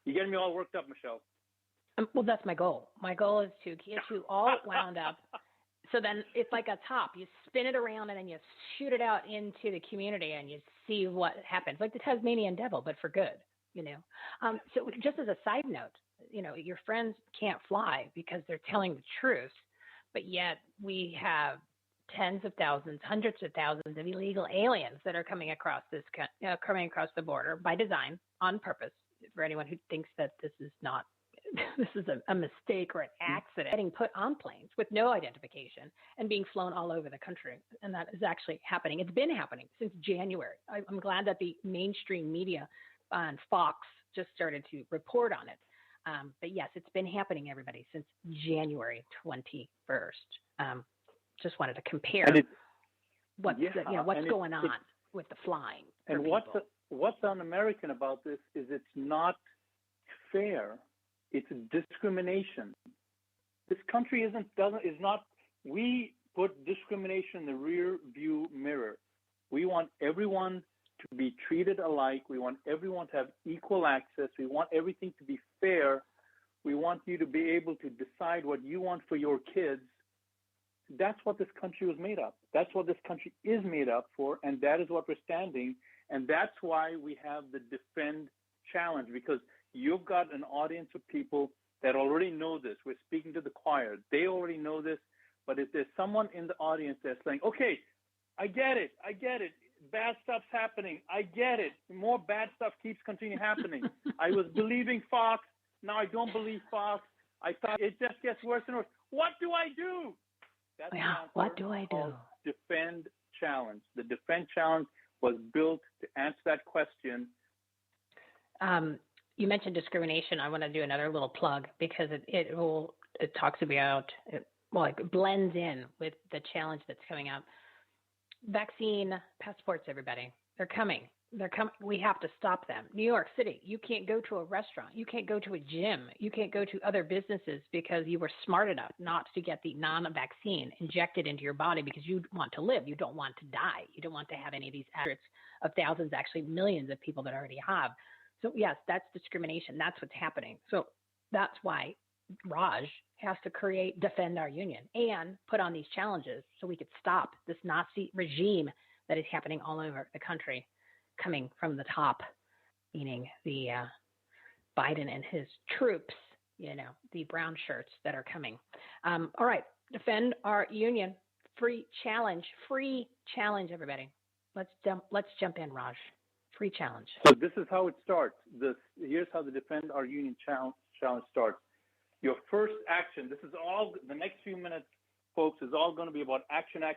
You getting me all worked up, Michele. Well, that's my goal. My goal is to get you all wound up. So then it's like a top. You spin it around and then you shoot it out into the community and you see what happens. Like the Tasmanian devil, but for good, you know. So just as a side note, you know, your friends can't fly because they're telling the truth, but yet we have tens of thousands, hundreds of thousands of illegal aliens that are coming across the border by design, on purpose, for anyone who thinks that this is not this is a mistake or an accident, getting put on planes with no identification and being flown all over the country. And that is actually happening. It's been happening since January. I'm glad that the mainstream media on Fox just started to report on it. But yes, it's been happening, everybody, since January 21st. Just wanted to compare what's going on with the flying. And what's un-American about this is it's not fair. It's discrimination. This country is not. We put discrimination in the rear view mirror. We want everyone to be treated alike. We want everyone to have equal access. We want everything to be fair. We want you to be able to decide what you want for your kids. That's what this country was made up. That's what this country is made up for, and that is what we're standing. And that's why we have the Defend Challenge, because you've got an audience of people that already know this. We're speaking to the choir. They already know this. But if there's someone in the audience that's saying, okay, I get it. Bad stuff's happening. I get it. More bad stuff keeps continuing happening. I was believing Fox. Now I don't believe Fox. I thought it just gets worse and worse. What do I do? That's what do I do? Defend Challenge. The Defend Challenge was built to answer that question. You mentioned discrimination. I want to do another little plug because it talks about, it blends in with the challenge that's coming up. Vaccine passports, everybody. They're coming. We have to stop them. New York City, you can't go to a restaurant. You can't go to a gym. You can't go to other businesses because you were smart enough not to get the non-vaccine injected into your body because you want to live. You don't want to die. You don't want to have any of these hundreds of thousands, actually millions of people that already have. So yes, that's discrimination. That's what's happening. So that's why Raj has to defend our union and put on these challenges so we could stop this Nazi regime that is happening all over the country, coming from the top, meaning the Biden and his troops, the brown shirts that are coming. All right, Defend Our Union, free challenge, everybody. Let's jump in, Raj. Free challenge. So this is how it starts. Here's how the Defend Our Union challenge starts. Your first action, this is all, the next few minutes, folks, is all going to be about action. I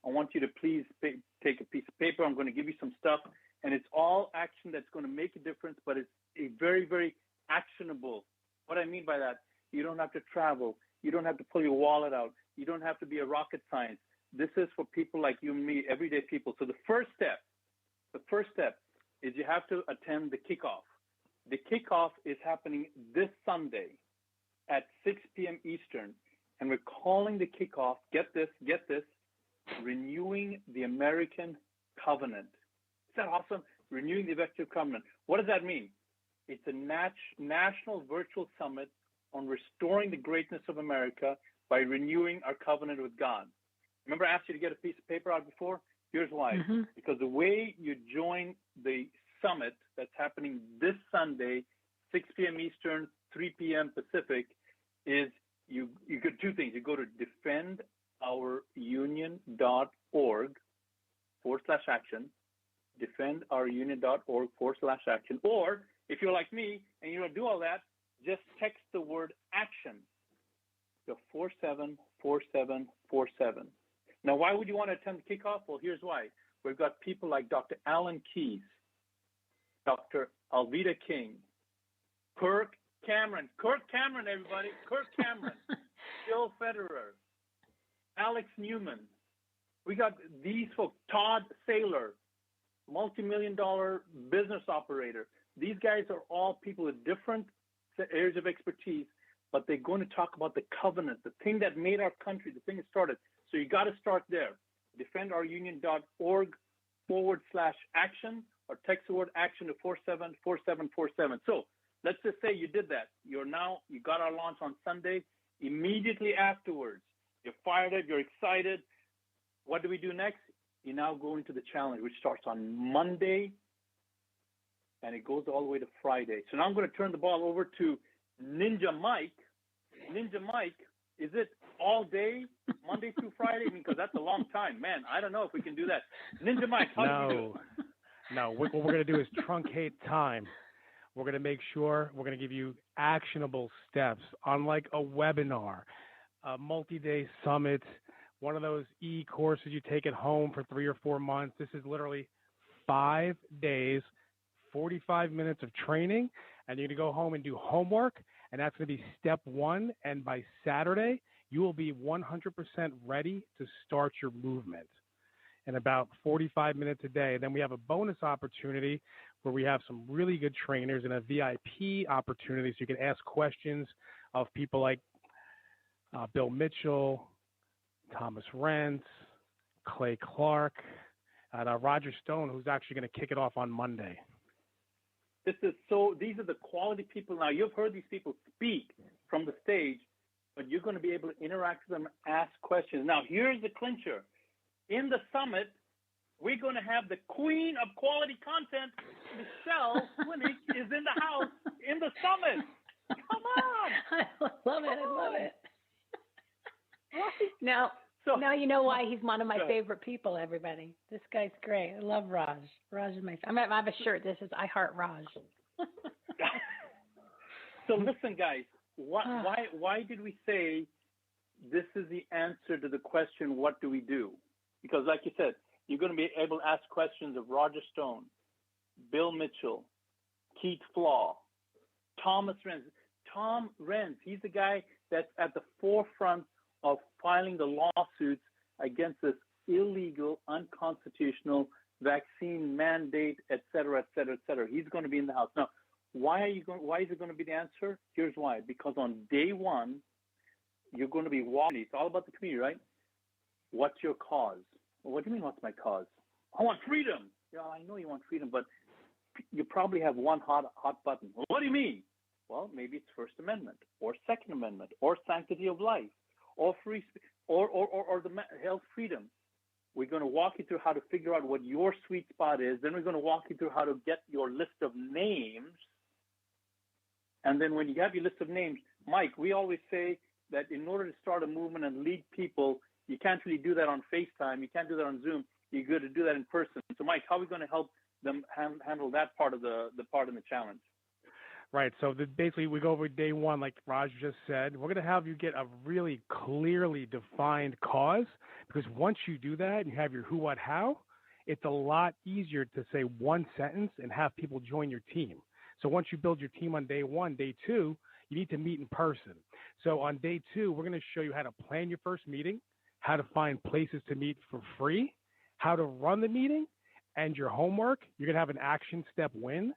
want you to please take a piece of paper. I'm going to give you some stuff, and it's all action that's going to make a difference, but it's a very, very actionable. What I mean by that, you don't have to travel. You don't have to pull your wallet out. You don't have to be a rocket science. This is for people like you and me, everyday people. So the first step is you have to attend the kickoff. The kickoff is happening this Sunday at 6 p.m. Eastern, and we're calling the kickoff, get this, Renewing the American Covenant. Is that awesome? Renewing the American Covenant. What does that mean? It's a national virtual summit on restoring the greatness of America by renewing our covenant with God. Remember I asked you to get a piece of paper out before? Here's why. Mm-hmm. Because the way you join the summit that's happening this Sunday, 6 p.m. Eastern, 3 p.m. Pacific, is you could do two things. You go to defendourunion.org/action, defendourunion.org/action, or if you're like me and you don't do all that, just text the word action to 474747. Now, why would you want to attend the kickoff? Well, here's why. We've got people like Dr. Alan Keyes, Dr. Alveda King, Kirk Cameron, everybody, Kirk Cameron, Jill Federer, Alex Newman. We got these folks, Todd Saylor, multi-million-dollar business operator. These guys are all people with different areas of expertise, but they're going to talk about the covenant, the thing that made our country, the thing that started. So you got to start there. defendourunion.org/action, or text the word action to 474747. So let's just say you did that. You got our launch on Sunday. Immediately afterwards, you're fired up, you're excited. What do we do next? You now go into the challenge, which starts on Monday, and it goes all the way to Friday. So now I'm going to turn the ball over to Ninja Mike. Ninja Mike, is it all day, Monday through Friday? I mean, because that's a long time. Man, I don't know if we can do that. Ninja Mike, how do you do it? No, what we're going to do is truncate time. We're going to make sure we're going to give you actionable steps, unlike a webinar, a multi-day summit, one of those e-courses you take at home for 3 or 4 months. This is literally 5 days, 45 minutes of training, and you're going to go home and do homework, and that's going to be step 1. And by Saturday, you will be 100% ready to start your movement in about 45 minutes a day. Then we have a bonus opportunity where we have some really good trainers and a VIP opportunity so you can ask questions of people like Bill Mitchell, Thomas Rentz, Clay Clark, and Roger Stone, who's actually going to kick it off on Monday. These are the quality people. Now, you've heard these people speak from the stage, but you're going to be able to interact with them, ask questions. Now, here's the clincher. In the summit, we're going to have the queen of quality content, Michele Swinick, is in the house in the summit. Come on. I love it. Now you know why he's one of my favorite people, everybody. This guy's great. I love Raj. Raj is my favorite. I have a shirt. This is I Heart Raj. So listen, guys, why did we say this is the answer to the question, what do we do? Because like you said, you're going to be able to ask questions of Roger Stone, Bill Mitchell, Keith Flaw, Thomas Rentz. Tom Rentz, he's the guy that's at the forefront of filing the lawsuits against this illegal, unconstitutional vaccine mandate, et cetera, et cetera, et cetera. He's going to be in the house. Now, why is it going to be the answer? Here's why. Because on day 1, you're going to be walking. It's all about the community, right? What's your cause? Well, what do you mean, what's my cause? I want freedom. Yeah, I know you want freedom, but you probably have one hot button. Well, what do you mean? Well, maybe it's First Amendment or Second Amendment or sanctity of life or free or the health freedom. We're going to walk you through how to figure out what your sweet spot is. Then we're going to walk you through how to get your list of names. And then when you have your list of names, Mike, we always say that in order to start a movement and lead people, you can't really do that on FaceTime. You can't do that on Zoom. You're going to do that in person. So, Mike, how are we going to help them handle that part of the part in the challenge? Right. So basically, we go over day 1, like Raj just said. We're going to have you get a really clearly defined cause, because once you do that and you have your who, what, how, it's a lot easier to say one sentence and have people join your team. So once you build your team on day 1, day 2, you need to meet in person. So on day 2, we're going to show you how to plan your first meeting, how to find places to meet for free, how to run the meeting, and your homework. You're going to have an action step win.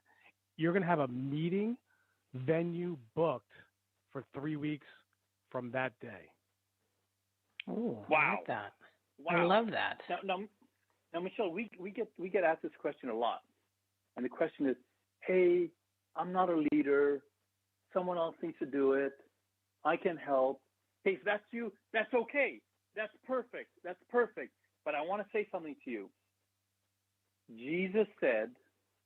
You're going to have a meeting venue booked for 3 weeks from that day. Oh, wow. I like that. Wow. I love that. Now, Michele, we get asked this question a lot. And the question is, hey, I'm not a leader. Someone else needs to do it. I can help. Hey, if that's you, that's okay. That's perfect. That's perfect. But I want to say something to you. Jesus said,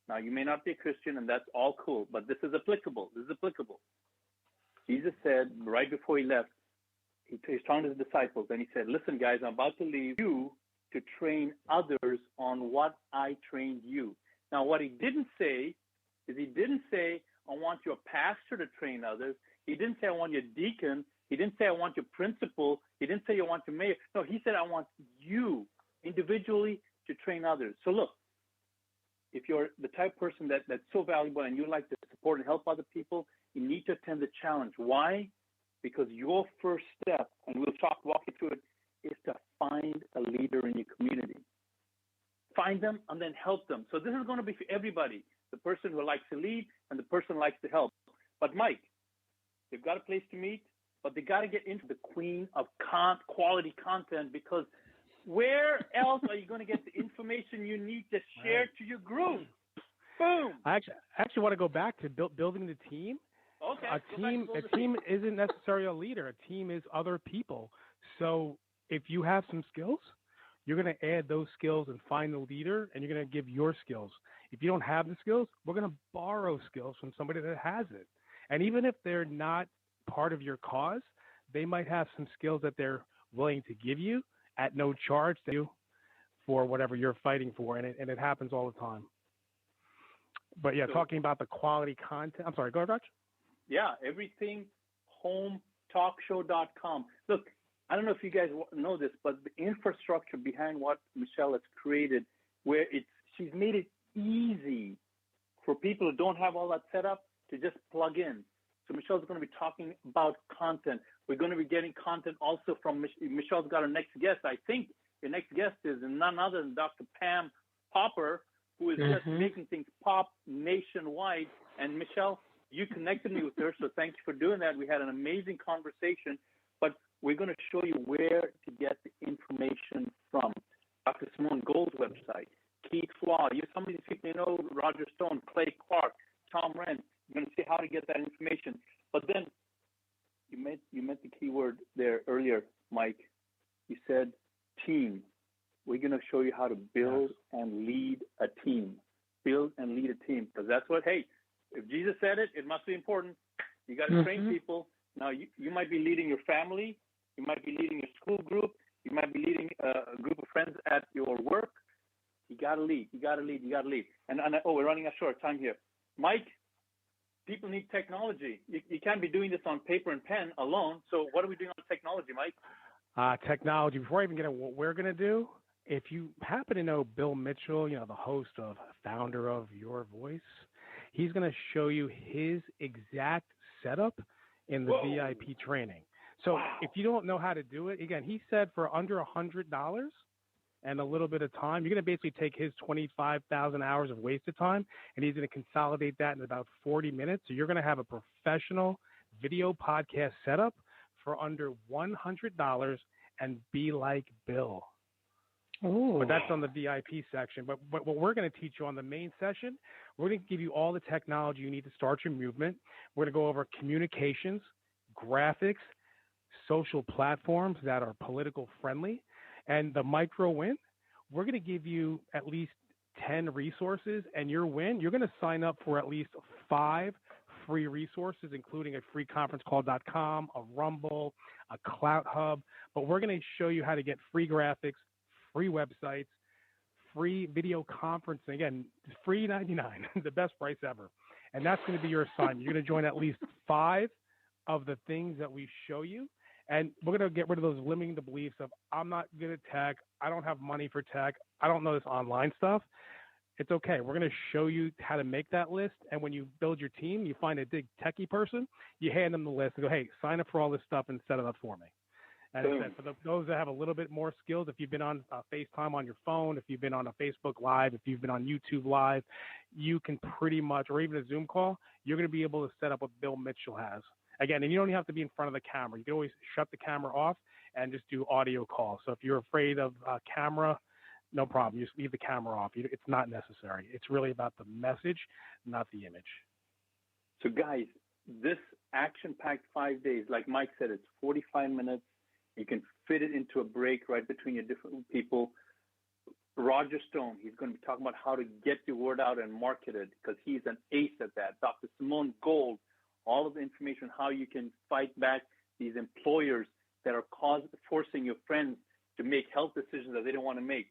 now you may not be a Christian, and that's all cool, but this is applicable. Jesus said right before he left, he's talking to his disciples, and he said, listen, guys, I'm about to leave you to train others on what I trained you. Now, what he didn't say is I want your pastor to train others. He didn't say I want your deacon. He didn't say I want your principal. He didn't say I want your mayor. No, he said I want you individually to train others. So look, if you're the type of person that's so valuable and you like to support and help other people, you need to attend the challenge. Why? Because your first step, and we'll walk you through it, is to find a leader in your community. Find them and then help them. So this is going to be for everybody, the person who likes to lead and the person who likes to help. But Mike, they've got a place to meet, but they got to get into the queen of quality content, because where else are you going to get the information you need to share to your group? Boom. I actually want to go back to building the team. Okay. A team isn't necessarily a leader. A team is other people. So if you have some skills, you're going to add those skills and find the leader, and you're going to give your skills. If you don't have the skills, we're going to borrow skills from somebody that has it. And even if they're not part of your cause, they might have some skills that they're willing to give you at no charge to you for whatever you're fighting for. And it happens all the time. But yeah, talking about the quality content. I'm sorry, go ahead, Raj. Yeah, everything hometalkshow.com. Look, I don't know if you guys know this, but the infrastructure behind what Michele has created, where she's made it easy for people who don't have all that set up to just plug in. So Michele's going to be talking about content. We're going to be getting content also from Michelle's got her next guest. I think your next guest is none other than Dr. Pam Popper, who is just making things pop nationwide. And Michele, you connected me with her, so thank you for doing that. We had an amazing conversation, but we're going to show you where to get the information from. Dr. Simone Gold's website, Keith Flaw, some of these people you know, Roger Stone, Clay Clark, Tom Wren. You're going to see how to get that information. But then you meant the key word there earlier, Mike. You said team. We're going to show you how to build and lead a team. Build and lead a team, because that's what, hey, if Jesus said it, it must be important. You got to train people. Now, you might be leading your family. You might be leading your school group. You might be leading a group of friends at your work. You got to lead. You got to lead. You got to lead. And we're running out short time here. Mike, people need technology. You can't be doing this on paper and pen alone. So what are we doing on technology, Mike? Technology. Before I even get into what we're going to do, if you happen to know Bill Mitchell, the host of founder of Your Voice, he's going to show you his exact setup in the VIP training. So if you don't know how to do it, again, he said for under $100 and a little bit of time, you're going to basically take his 25,000 hours of wasted time, and he's going to consolidate that in about 40 minutes. So you're going to have a professional video podcast setup for under $100 and be like Bill. Ooh. But that's on the VIP section. But what we're going to teach you on the main session, we're going to give you all the technology you need to start your movement. We're going to go over communications, graphics, social platforms that are political friendly, and the micro win. We're going to give you at least 10 resources, and your win, you're going to sign up for at least 5 free resources, including a free conferencecall.com, a Rumble, a Clout Hub. But we're going to show you how to get free graphics, free websites, free video conferencing. Again, free $99, the best price ever. And that's going to be your assignment. You're going to join at least 5 of the things that we show you. And we're going to get rid of those limiting the beliefs of, I'm not good at tech, I don't have money for tech, I don't know this online stuff. It's okay. We're going to show you how to make that list. And when you build your team, you find a big techie person, you hand them the list and go, hey, sign up for all this stuff and set it up for me. And for those that have a little bit more skills, if you've been on FaceTime on your phone, if you've been on a Facebook Live, if you've been on YouTube Live, you can pretty much, or even a Zoom call, you're going to be able to set up what Bill Mitchell has. Again, and you don't even have to be in front of the camera. You can always shut the camera off and just do audio calls. So if you're afraid of camera, no problem. You just leave the camera off. It's not necessary. It's really about the message, not the image. So guys, this action-packed 5 days, like Mike said, it's 45 minutes. You can fit it into a break right between your different people. Roger Stone, he's going to be talking about how to get your word out and market it, because he's an ace at that. Dr. Simone Gold, all of the information, how you can fight back these employers that are forcing your friends to make health decisions that they don't want to make.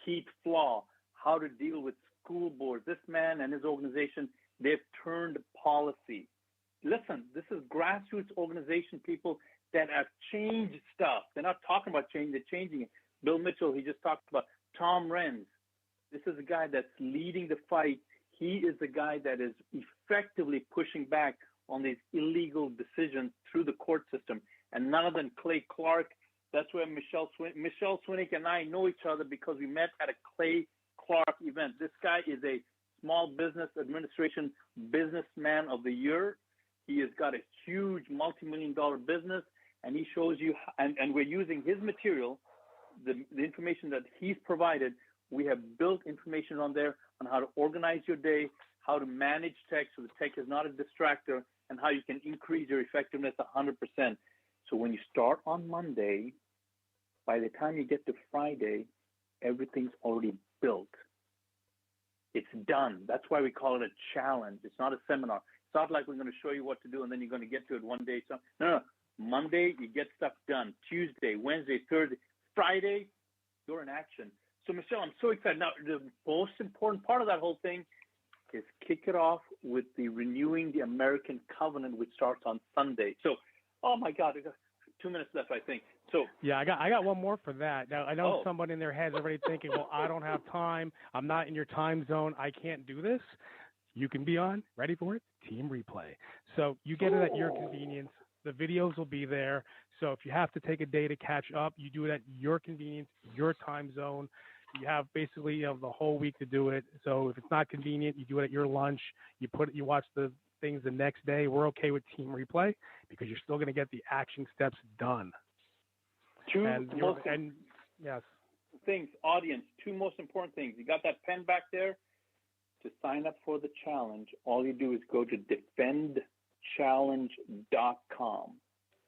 Keith Flaw, how to deal with school boards. This man and his organization, they've turned policy. Listen, this is grassroots organization, people that have changed stuff. They're not talking about change, they're changing it. Bill Mitchell, he just talked about. Tom Wren, this is a guy that's leading the fight. He is the guy that is effectively pushing back on these illegal decisions through the court system. And none other than Clay Clark. That's where Michele Swinick and I know each other, because we met at a Clay Clark event. This guy is a Small Business Administration Businessman of the Year. He has got a huge multi-million-dollar business, and he shows you, and we're using his material, the information that he's provided. We have built information on there on how to organize your day, how to manage tech so the tech is not a distractor, and how you can increase your effectiveness 100%. So when you start on Monday, by the time you get to Friday, everything's already built. It's done. That's why we call it a challenge. It's not a seminar. It's not like we're going to show you what to do and then you're going to get to it one day. So no. Monday, you get stuff done. Tuesday, Wednesday, Thursday, Friday, you're in action. So Michele, I'm so excited. Now, the most important part of that whole thing is kick it off with the renewing the American covenant, which starts on Sunday. So, oh my God, I got 2 minutes left, I think. So yeah, I got one more for that. Now I know someone in their head's already thinking, well, I don't have time. I'm not in your time zone. I can't do this. You can be on, ready for it, Team Replay. So you get it at your convenience. The videos will be there. So if you have to take a day to catch up, you do it at your convenience, your time zone. You have basically the whole week to do it. So if it's not convenient, you do it at your lunch. You watch the things the next day. We're okay with Team Replay because you're still going to get the action steps done. Yes. Things, audience, two most important things. You got that pen back there? To sign up for the challenge, all you do is go to defendchallenge.com.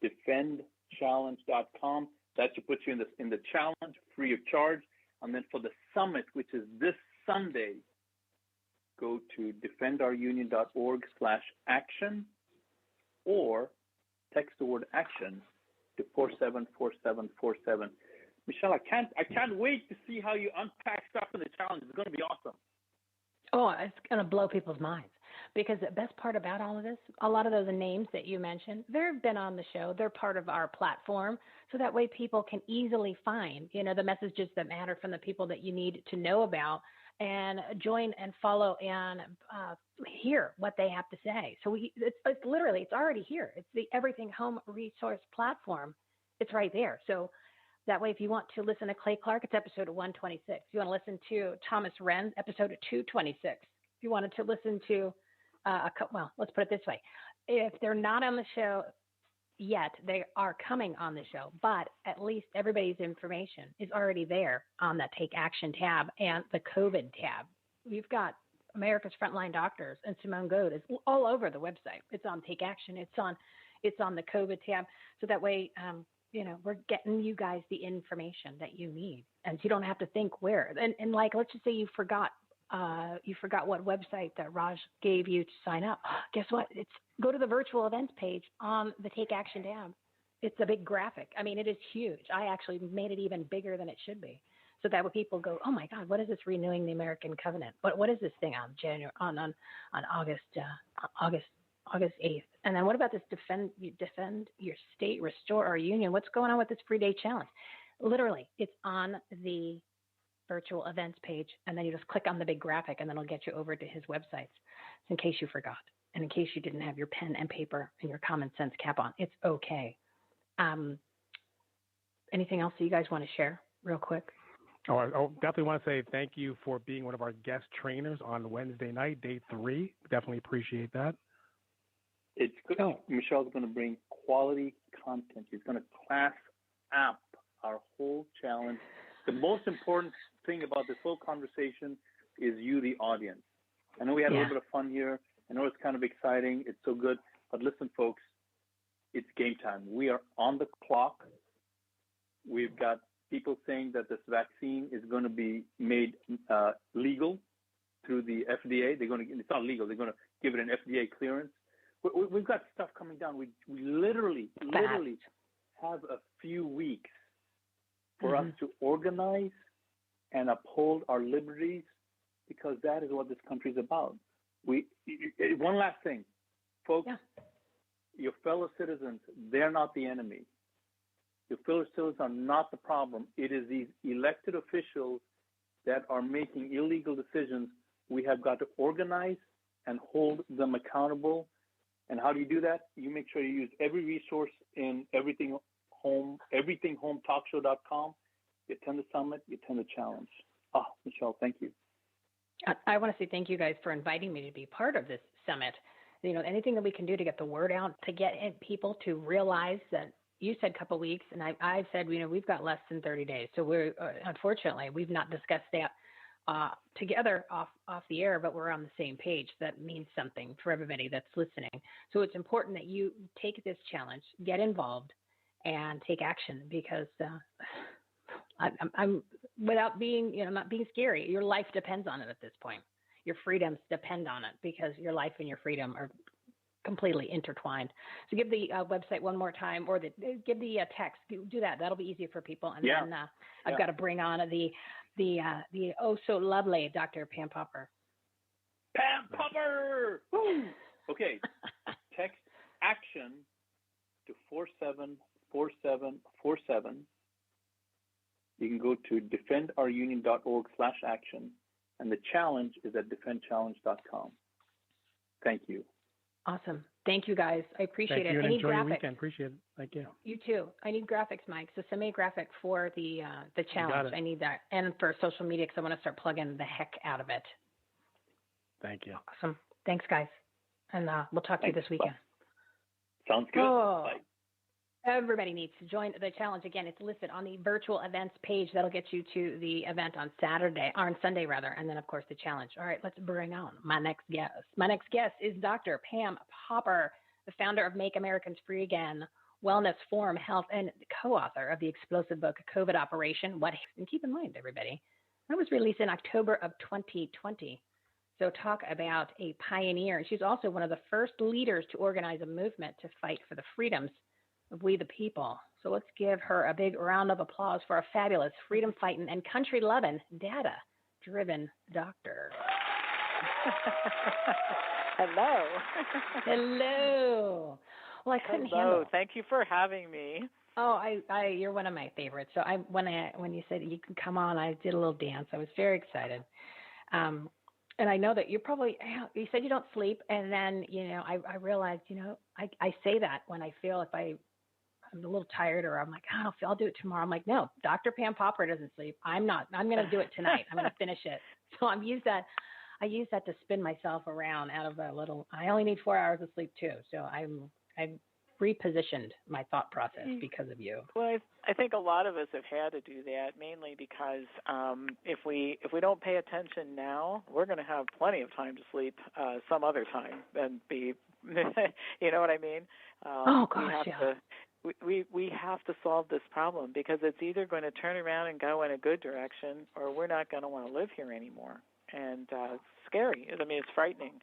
Defendchallenge.com. That should put you in the challenge free of charge. And then for the summit, which is this Sunday, go to defendourunion.org/action or text the word action to 474747. Michele, I can't wait to see how you unpack stuff in the challenge. It's going to be awesome. Oh, it's going to blow people's minds, because the best part about all of this, a lot of those names that you mentioned, they've been on the show. They're part of our platform. So that way people can easily find, the messages that matter from the people that you need to know about, and join and follow and hear what they have to say. So it's literally, it's already here. It's the Everything Home Resource Platform. It's right there. So that way, if you want to listen to Clay Clark, it's episode 126. If you want to listen to Thomas Wren, episode 226. If you wanted to listen to, let's put it this way. If they're not on the show yet, they are coming on the show, but at least everybody's information is already there on that Take Action tab and the COVID tab. We've got America's Frontline Doctors and Simone Goad is all over the website. It's on Take Action. It's on the COVID tab. So that way, we're getting you guys the information that you need, and you don't have to think where. And like, let's just say you forgot what website that Raj gave you to sign up. Guess what? Go to the virtual events page on the Take Action tab. It's a big graphic. I mean, it is huge. I actually made it even bigger than it should be, so that when people go, oh my God, what is this renewing the American covenant? What is this thing on August 8th? And then what about this defend your state, restore our union? What's going on with this 3-day challenge? Literally, it's on the virtual events page, and then you just click on the big graphic, and then it'll get you over to his websites. In case you forgot, and in case you didn't have your pen and paper and your common sense cap on, it's okay. Anything else that you guys want to share real quick? I definitely want to say thank you for being one of our guest trainers on Wednesday night, day 3. Definitely appreciate that. It's good. Michelle's going to bring quality content. She's going to class up our whole challenge. The most important thing about this whole conversation is you, the audience. I know we had a little bit of fun here. I know it's kind of exciting. It's so good. But listen, folks, it's game time. We are on the clock. We've got people saying that this vaccine is going to be made legal through the FDA. It's not legal. They're going to give it an FDA clearance. We've got stuff coming down. We literally have a few weeks for us to organize and uphold our liberties, because that is what this country is about. One last thing, folks, your fellow citizens, they're not the enemy. Your fellow citizens are not the problem. It is these elected officials that are making illegal decisions. We have got to organize and hold them accountable. And how do you do that? You make sure you use every resource in everythinghometalkshow.com. You attend the summit, you attend the challenge. Michele, thank you. I want to say thank you guys for inviting me to be part of this summit. Anything that we can do to get the word out, to get people to realize that. You said a couple of weeks, and I've said, we've got less than 30 days. So unfortunately, we've not discussed that together off the air, but we're on the same page. That means something for everybody that's listening. So it's important that you take this challenge, get involved, and take action, because I'm without being, not being scary. Your life depends on it at this point. Your freedoms depend on it, because your life and your freedom are completely intertwined. So give the website one more time, or give the text. Do that. That'll be easier for people. And then I've got to bring on the oh so lovely Dr. Pam Popper. Pam Popper! Woo! Okay. Text action to 474747. You can go to defendourunion.org/action, and the challenge is at defendchallenge.com. Thank you. Awesome. Thank you, guys. I appreciate it. You, and I need enjoy graphics. your weekend. Appreciate it. Thank you. You too. I need graphics, Mike. So send me a graphic for the challenge. I need that, and for social media, because I want to start plugging the heck out of it. Thank you. Awesome. Thanks, guys. And we'll talk to you this weekend. Bye. Sounds good. Bye. Everybody needs to join the challenge. Again, it's listed on the virtual events page. That'll get you to the event on Sunday, and then, of course, the challenge. All right, let's bring on my next guest. My next guest is Dr. Pam Popper, the founder of Make Americans Free Again, Wellness Forum Health, and co-author of the explosive book, COVID Operation. And keep in mind, everybody, that was released in October of 2020. So talk about a pioneer. She's also one of the first leaders to organize a movement to fight for the freedoms of we the people. So let's give her a big round of applause for a fabulous freedom-fighting and country-loving, data-driven doctor. Hello. Hello. Well, I couldn't handle. Thank you for having me. Oh, you're one of my favorites. So when you said you can come on, I did a little dance. I was very excited. And I know that you said you don't sleep, and then I realized I say that when I feel I'm a little tired, or I'm like, I'll do it tomorrow. I'm like, no, Dr. Pam Popper doesn't sleep. I'm not. I'm going to do it tonight. I'm going to finish it. So I use that to spin myself around out of a little. I only need 4 hours of sleep too. So I've repositioned my thought process because of you. Well, I think a lot of us have had to do that, mainly because if we don't pay attention now, we're going to have plenty of time to sleep some other time and be, you know what I mean? Oh gosh, We have to solve this problem, because it's either going to turn around and go in a good direction, or we're not going to want to live here anymore. And it's scary. I mean, it's frightening.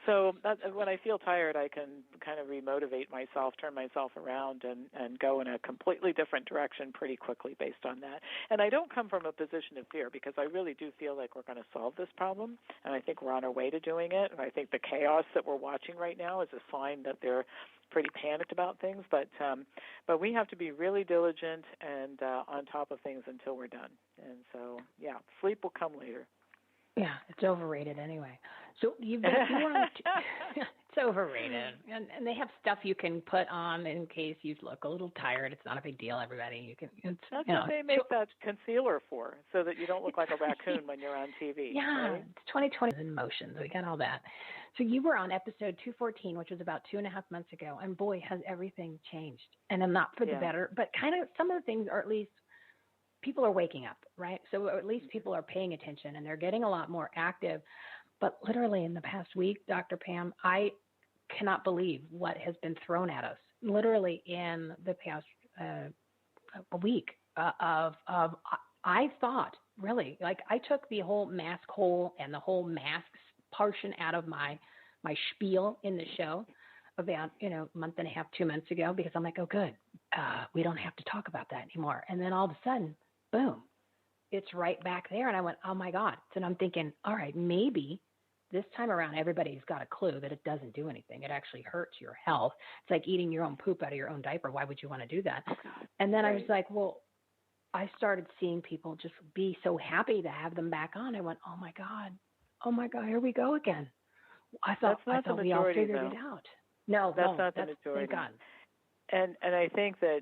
So when I feel tired, I can kind of remotivate myself, turn myself around, and go in a completely different direction pretty quickly based on that. And I don't come from a position of fear, because I really do feel like we're going to solve this problem, and I think we're on our way to doing it. And I think the chaos that we're watching right now is a sign that they're pretty panicked about things. But we have to be really diligent and on top of things until we're done. And so, sleep will come later. Yeah, it's overrated anyway. So you it's overrated, and they have stuff you can put on in case you look a little tired. It's not a big deal, everybody. You can. That's what they make that concealer for, so that you don't look like a raccoon when you're on TV. Yeah, right? It's 2020 in motion. So we got all that. So you were on episode 214, which was about 2.5 months ago, and boy, has everything changed. And I'm not for the better, but kind of some of the things, or at least people are waking up, right? So at least people are paying attention, and they're getting a lot more active. But literally in the past week, Dr. Pam, I cannot believe what has been thrown at us. Literally in the past week I thought, really, like I took the whole mask hole and the whole masks portion out of my spiel in the show about, a month and a half, 2 months ago, because I'm like, oh, good. We don't have to talk about that anymore. And then all of a sudden, boom, it's right back there. And I went, oh, my God. So I'm thinking, all right, maybe this time around, everybody's got a clue that it doesn't do anything. It actually hurts your health. It's like eating your own poop out of your own diaper. Why would you want to do that? And then I was like, well, I started seeing people just be so happy to have them back on. I went, oh, my God, here we go again. I thought we all figured it out. No, that's not the majority. Thank God. And I think that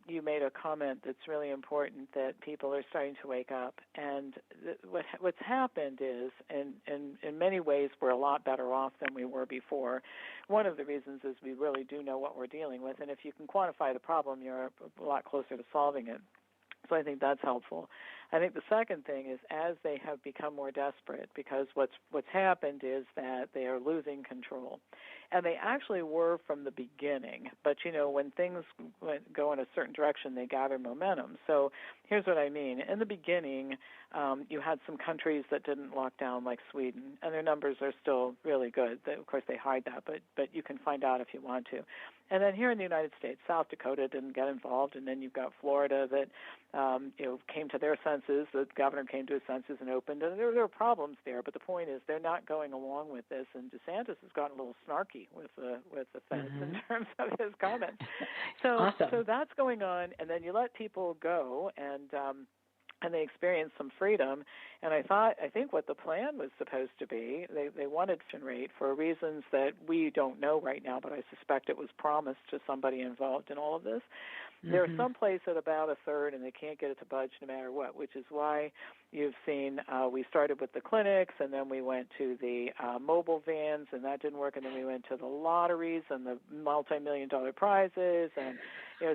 you made a comment that's really important, that people are starting to wake up. And what's happened is, in many ways, we're a lot better off than we were before. One of the reasons is we really do know what we're dealing with, and if you can quantify the problem, you're a lot closer to solving it. So I think that's helpful. I think the second thing is as they have become more desperate, because what's happened is that they are losing control. And they actually were from the beginning. But, when things go in a certain direction, they gather momentum. So here's what I mean. In the beginning, you had some countries that didn't lock down, like Sweden, and their numbers are still really good. Of course, they hide that, but you can find out if you want to. And then here in the United States, South Dakota didn't get involved, and then you've got Florida that came to their senses. The governor came to his senses and opened, and there are problems there. But the point is, they're not going along with this. And DeSantis has gotten a little snarky with the feds in terms of his comments. So, awesome. So that's going on, and then you let people go, and they experience some freedom. And I think what the plan was supposed to be, they wanted rate for reasons that we don't know right now, but I suspect it was promised to somebody involved in all of this. There are some places at about a third, and they can't get it to budge no matter what, which is why you've seen we started with the clinics, and then we went to the mobile vans, and that didn't work, and then we went to the lotteries and the multi-million-dollar prizes, and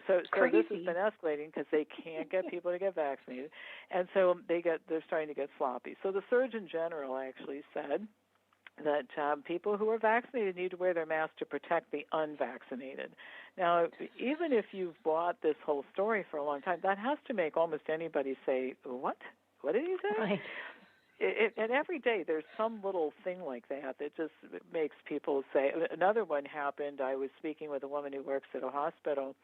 so this has been escalating because they can't get people to get vaccinated, and so they're starting to get sloppy. So the Surgeon General actually said that people who are vaccinated need to wear their mask to protect the unvaccinated. Now, even if you've bought this whole story for a long time, that has to make almost anybody say, what? What did he say? Right. And every day there's some little thing like that just makes people say. Another one happened. I was speaking with a woman who works at a hospital,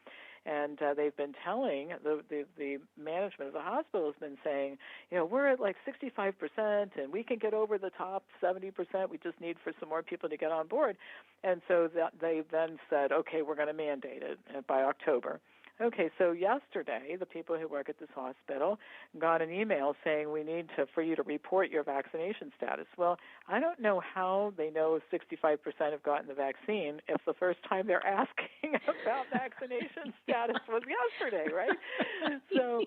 and they've been telling the management of the hospital has been saying, we're at like 65%, and we can get over the top 70%. We just need for some more people to get on board. And so they then said, okay, we're going to mandate it by October. Okay, so yesterday, the people who work at this hospital got an email saying we need for you to report your vaccination status. Well, I don't know how they know 65% have gotten the vaccine if the first time they're asking about vaccination status was yesterday, right? So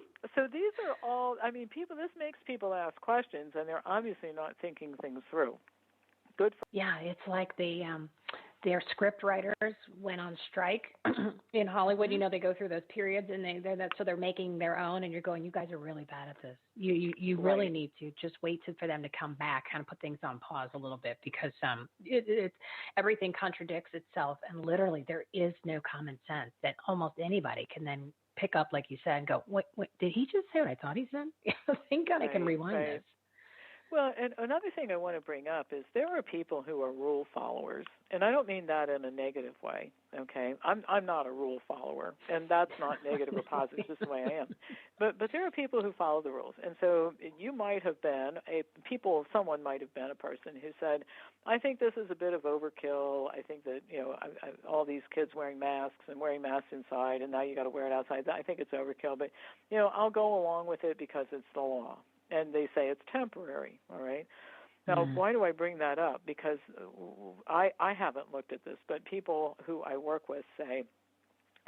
these are all, people. This makes people ask questions, and they're obviously not thinking things through. Good. Yeah, it's like their script writers went on strike in Hollywood. They go through those periods, and they're making their own. And you're going, you guys are really bad at this. You really need to just wait for them to come back, kind of put things on pause a little bit, because everything contradicts itself, and literally there is no common sense that almost anybody can then pick up, like you said, and go, wait, did he just say what I thought he said? Thank God I can rewind this. Well, and another thing I want to bring up is there are people who are rule followers, and I don't mean that in a negative way, okay? I'm not a rule follower, and that's not negative or positive, it's just the way I am. But there are people who follow the rules, and so you might have been someone might have been a person who said, I think this is a bit of overkill. I think that, all these kids wearing masks inside, and now you got to wear it outside. I think it's overkill, but, I'll go along with it because it's the law. And they say it's temporary, all right? Now, why do I bring that up? Because I haven't looked at this, but people who I work with say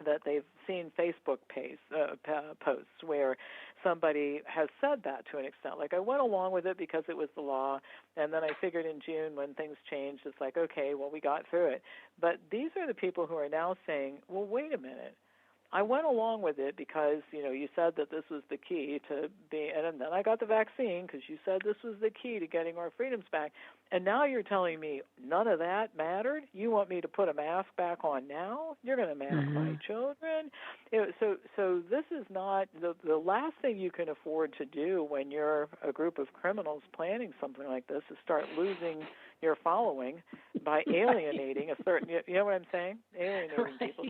that they've seen Facebook posts where somebody has said that to an extent. Like, I went along with it because it was the law, and then I figured in June when things changed, it's like, okay, well, we got through it. But these are the people who are now saying, well, wait a minute. I went along with it because, you said that this was the key to be, and then I got the vaccine because you said this was the key to getting our freedoms back. And now you're telling me none of that mattered? You want me to put a mask back on now? You're going to mask my children? So this is not, the last thing you can afford to do when you're a group of criminals planning something like this is start losing your following by alienating a certain, you know what I'm saying? Alienating people.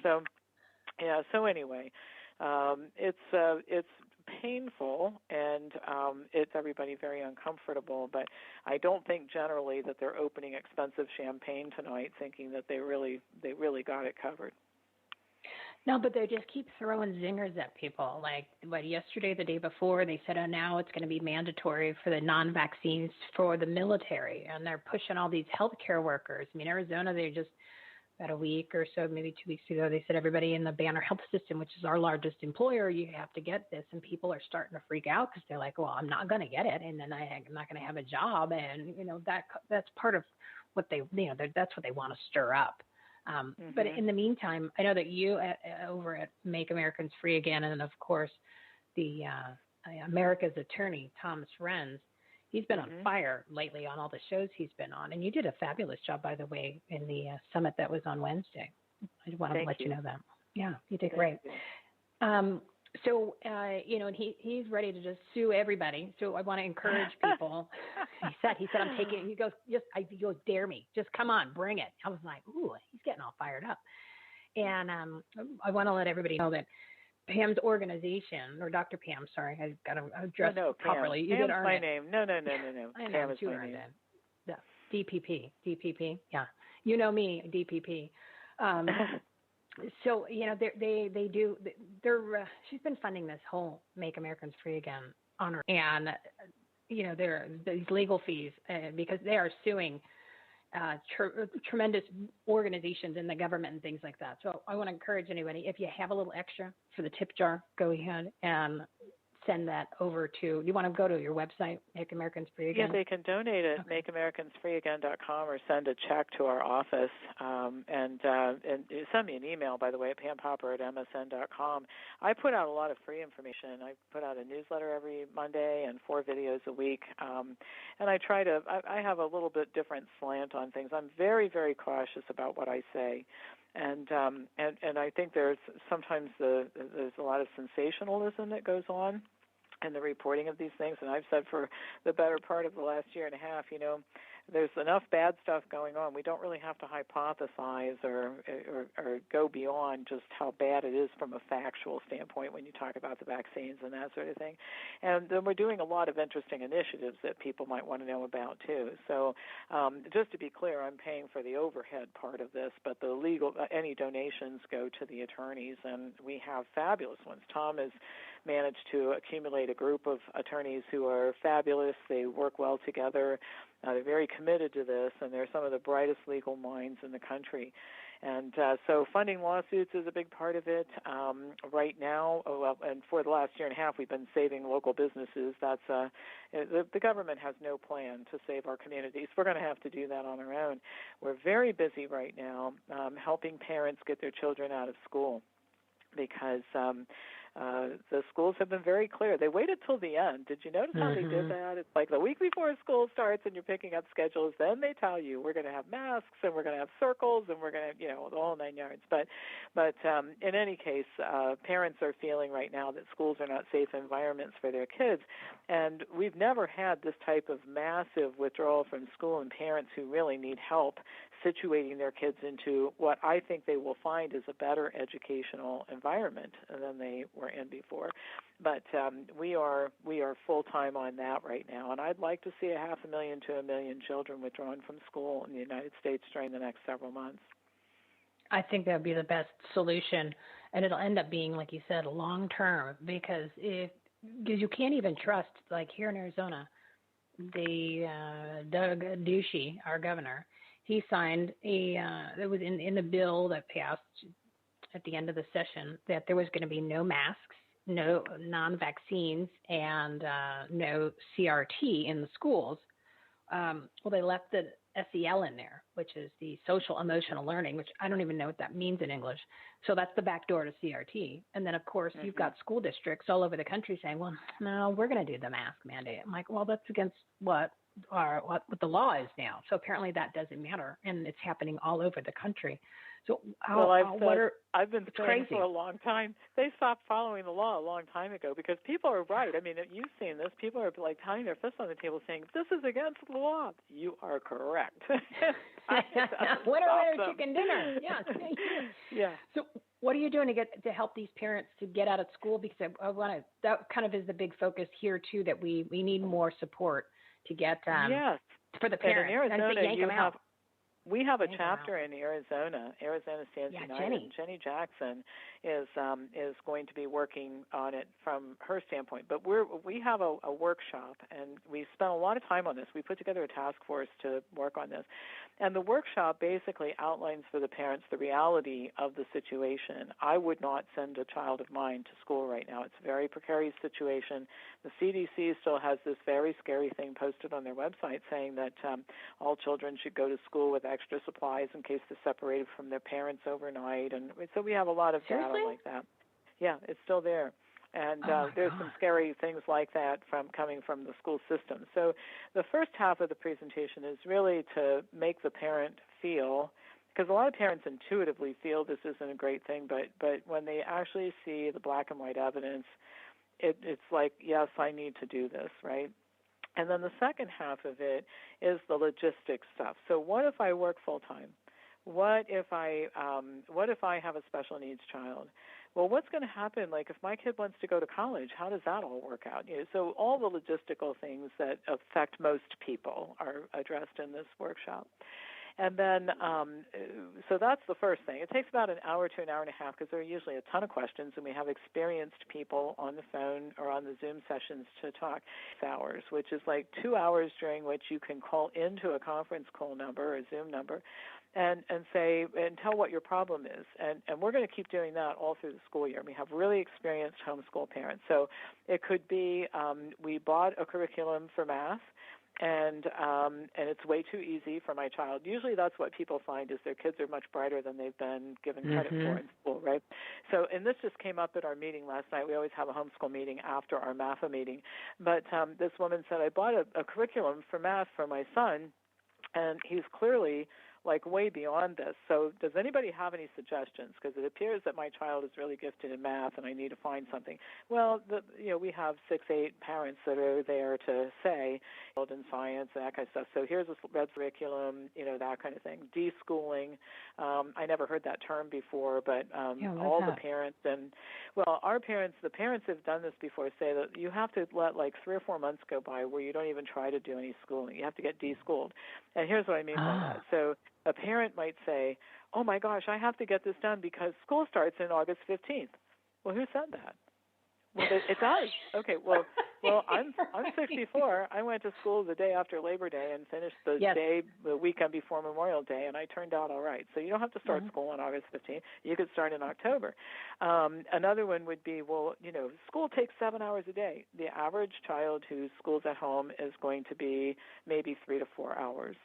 Yeah. So anyway, it's painful, and it's everybody very uncomfortable. But I don't think generally that they're opening expensive champagne tonight, thinking that they really got it covered. No, but they just keep throwing zingers at people. Like, yesterday, the day before, they said, now it's going to be mandatory for the non-vaccines for the military, and they're pushing all these healthcare workers. Arizona, they just about a week or so, maybe 2 weeks ago, they said everybody in the Banner Health System, which is our largest employer, you have to get this. And people are starting to freak out because they're like, well, I'm not going to get it, and then I'm not going to have a job. And, that's part of what they, that's what they want to stir up. But in the meantime, I know that you over at Make Americans Free Again, and of course, the America's Attorney, Thomas Renz. He's been on fire lately on all the shows he's been on, and you did a fabulous job, by the way, in the summit that was on Wednesday. I just want to let you know that. Yeah, you did great. So, and he's ready to just sue everybody. So I want to encourage people. He said, I'm taking it. He goes, dare me. Just come on, bring it. I was like, ooh, he's getting all fired up. And I want to let everybody know that Pam's organization, or Dr. Pam, sorry, I've got to address properly. Pam. You Pam's did earn my it. name. No. Pam is my name. Yeah. DPP. Yeah. You know me, DPP. So, they do, she's been funding this whole Make Americans Free Again on her. And, there are these legal fees because they are suing tremendous organizations in the government and things like that. So I want to encourage anybody, if you have a little extra for the tip jar, go ahead and send that over to, you want to go to your website, Make Americans Free Again? Yeah, they can donate at makeamericansfreeagain.com or send a check to our office. And send me an email, by the way, at pampopper@msn.com. I put out a lot of free information. I put out a newsletter every Monday and 4 videos a week. And I try to, I have a little bit different slant on things. I'm very, very cautious about what I say. And I think there's sometimes there's a lot of sensationalism that goes on in the reporting of these things. And I've said for the better part of the last year and a half, there's enough bad stuff going on. We don't really have to hypothesize or go beyond just how bad it is from a factual standpoint when you talk about the vaccines and that sort of thing. And then we're doing a lot of interesting initiatives that people might want to know about too. So just to be clear, I'm paying for the overhead part of this, but the legal, any donations go to the attorneys, and we have fabulous ones. Tom has managed to accumulate a group of attorneys who are fabulous. They work well together. They're very committed to this, and they're some of the brightest legal minds in the country. And so funding lawsuits is a big part of it. Right now, and for the last year and a half, we've been saving local businesses. That's the government has no plan to save our communities. We're going to have to do that on our own. We're very busy right now helping parents get their children out of school because the schools have been very clear. They waited till the end. Did you notice how they did that? It's like the week before school starts and you're picking up schedules, then they tell you we're going to have masks and we're going to have circles and we're going to, the whole 9 yards. But in any case, parents are feeling right now that schools are not safe environments for their kids. And we've never had this type of massive withdrawal from school and parents who really need help situating their kids into what I think they will find is a better educational environment than they were in before. But we are full-time on that right now, and I'd like to see 500,000 to 1 million children withdrawn from school in the United States during the next several months. I think that would be the best solution, and it'll end up being, like you said, long-term, because you can't even trust, like here in Arizona, Doug Ducey, our governor, he signed it was in the bill that passed at the end of the session that there was going to be no masks, no non-vaccines, and no CRT in the schools. Well, they left the SEL in there, which is the social emotional learning, which I don't even know what that means in English. So that's the back door to CRT. And then, of course, you've got school districts all over the country saying, well, no, we're going to do the mask mandate. I'm like, well, that's against what the law is now. So apparently that doesn't matter, and it's happening all over the country. So I've been saying for a long time, they stopped following the law a long time ago because people are right. I mean, you've seen this. People are like pounding their fists on the table saying, this is against the law. You are correct. Winner, chicken dinner. Yeah. Yeah. So what are you doing to help these parents to get out of school? Because that kind of is the big focus here, too, that we need more support to get for the parents. And in Arizona, we have a Yank chapter in Arizona. Arizona Stands United. Jenny Jackson is going to be working on it from her standpoint. But we have a workshop, and we spent a lot of time on this. We put together a task force to work on this. And the workshop basically outlines for the parents the reality of the situation. I would not send a child of mine to school right now. It's a very precarious situation. The CDC still has this very scary thing posted on their website saying that all children should go to school with extra supplies in case they're separated from their parents overnight. And so we have a lot of data like that. Yeah, it's still there. And there's some scary things like that coming from the school system. So the first half of the presentation is really to make the parent feel, because a lot of parents intuitively feel this isn't a great thing, but when they actually see the black and white evidence, it's like, yes, I need to do this, right? And then the second half of it is the logistics stuff. So what if I work full time? What if I have a special needs child? Well, what's going to happen? Like, if my kid wants to go to college, how does that all work out? So all the logistical things that affect most people are addressed in this workshop. And then, so that's the first thing. It takes about an hour to an hour and a half because there are usually a ton of questions, and we have experienced people on the phone or on the Zoom sessions to talk. 6 hours, which is like 2 hours during which you can call into a conference call number or a Zoom number and say and tell what your problem is. And we're going to keep doing that all through the school year. We have really experienced homeschool parents. So it could be we bought a curriculum for math, and it's way too easy for my child. Usually that's what people find is their kids are much brighter than they've been given credit for in school, right? So, and this just came up at our meeting last night. We always have a homeschool meeting after our MAFA meeting. But this woman said, I bought a curriculum for math for my son, and he's clearly like way beyond this. So does anybody have any suggestions? Because it appears that my child is really gifted in math and I need to find something. Well, we have 6, 8 parents that are there to say, in science and that kind of stuff. So here's a red curriculum, that kind of thing. Deschooling. I never heard that term before, but all the parents the parents have done this before, say that you have to let like 3 or 4 months go by where you don't even try to do any schooling. You have to get deschooled. And here's what I mean by that. So a parent might say, oh, my gosh, I have to get this done because school starts in August 15th. Well, who said that? Well, it does. Okay, well, I'm 64. I went to school the day after Labor Day and finished the weekend before Memorial Day, and I turned out all right. So you don't have to start school on August 15th. You could start in October. Another one would be, school takes 7 hours a day. The average child who schools at home is going to be maybe 3 to 4 hours.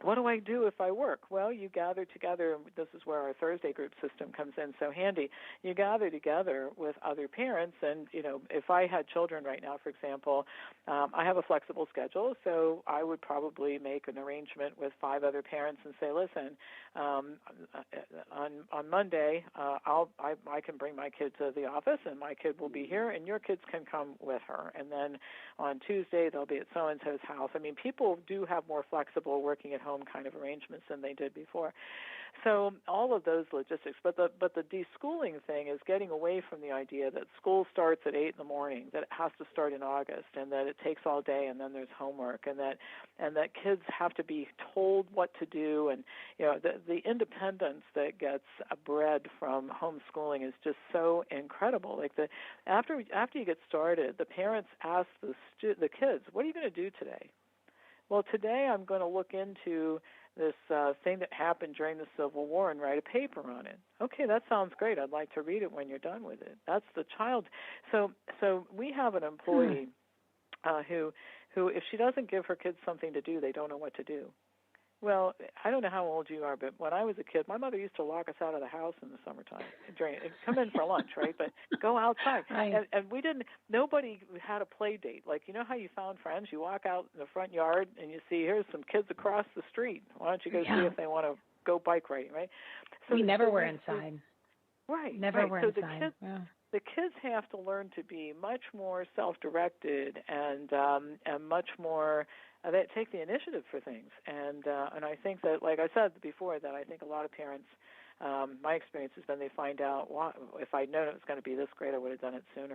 What do I do if I work? Well, you gather together, and this is where our Thursday group system comes in so handy. You gather together with other parents, and, if I had children right now, for example, I have a flexible schedule, so I would probably make an arrangement with 5 other parents and say, listen, on Monday, I can bring my kid to the office, and my kid will be here, and your kids can come with her. And then on Tuesday, they'll be at so-and-so's house. I mean, people do have more flexible working at home kind of arrangements than they did before. So all of those logistics, but the deschooling thing is getting away from the idea that school starts at 8 in the morning, that it has to start in August, and that it takes all day, and then there's homework, and that kids have to be told what to do, and the independence that gets bred from homeschooling is just so incredible. Like after you get started, the parents ask the kids, "What are you going to do today?" Well, today I'm going to look into this thing that happened during the Civil War and write a paper on it. Okay, that sounds great. I'd like to read it when you're done with it. That's the child. So we have an employee who, if she doesn't give her kids something to do, they don't know what to do. Well, I don't know how old you are, but when I was a kid, my mother used to lock us out of the house in the summertime. Come in for lunch, right? But go outside. Right. And nobody had a play date. Like, how you found friends? You walk out in the front yard and you see, here's some kids across the street. Why don't you go see if they want to go bike riding, right? So we never were inside. Right. Never were so inside. The kids have to learn to be much more self-directed and much more they take the initiative for things. And I think that, like I said before, that I think a lot of parents, my experience has been they find out, if I'd known it was going to be this great, I would have done it sooner.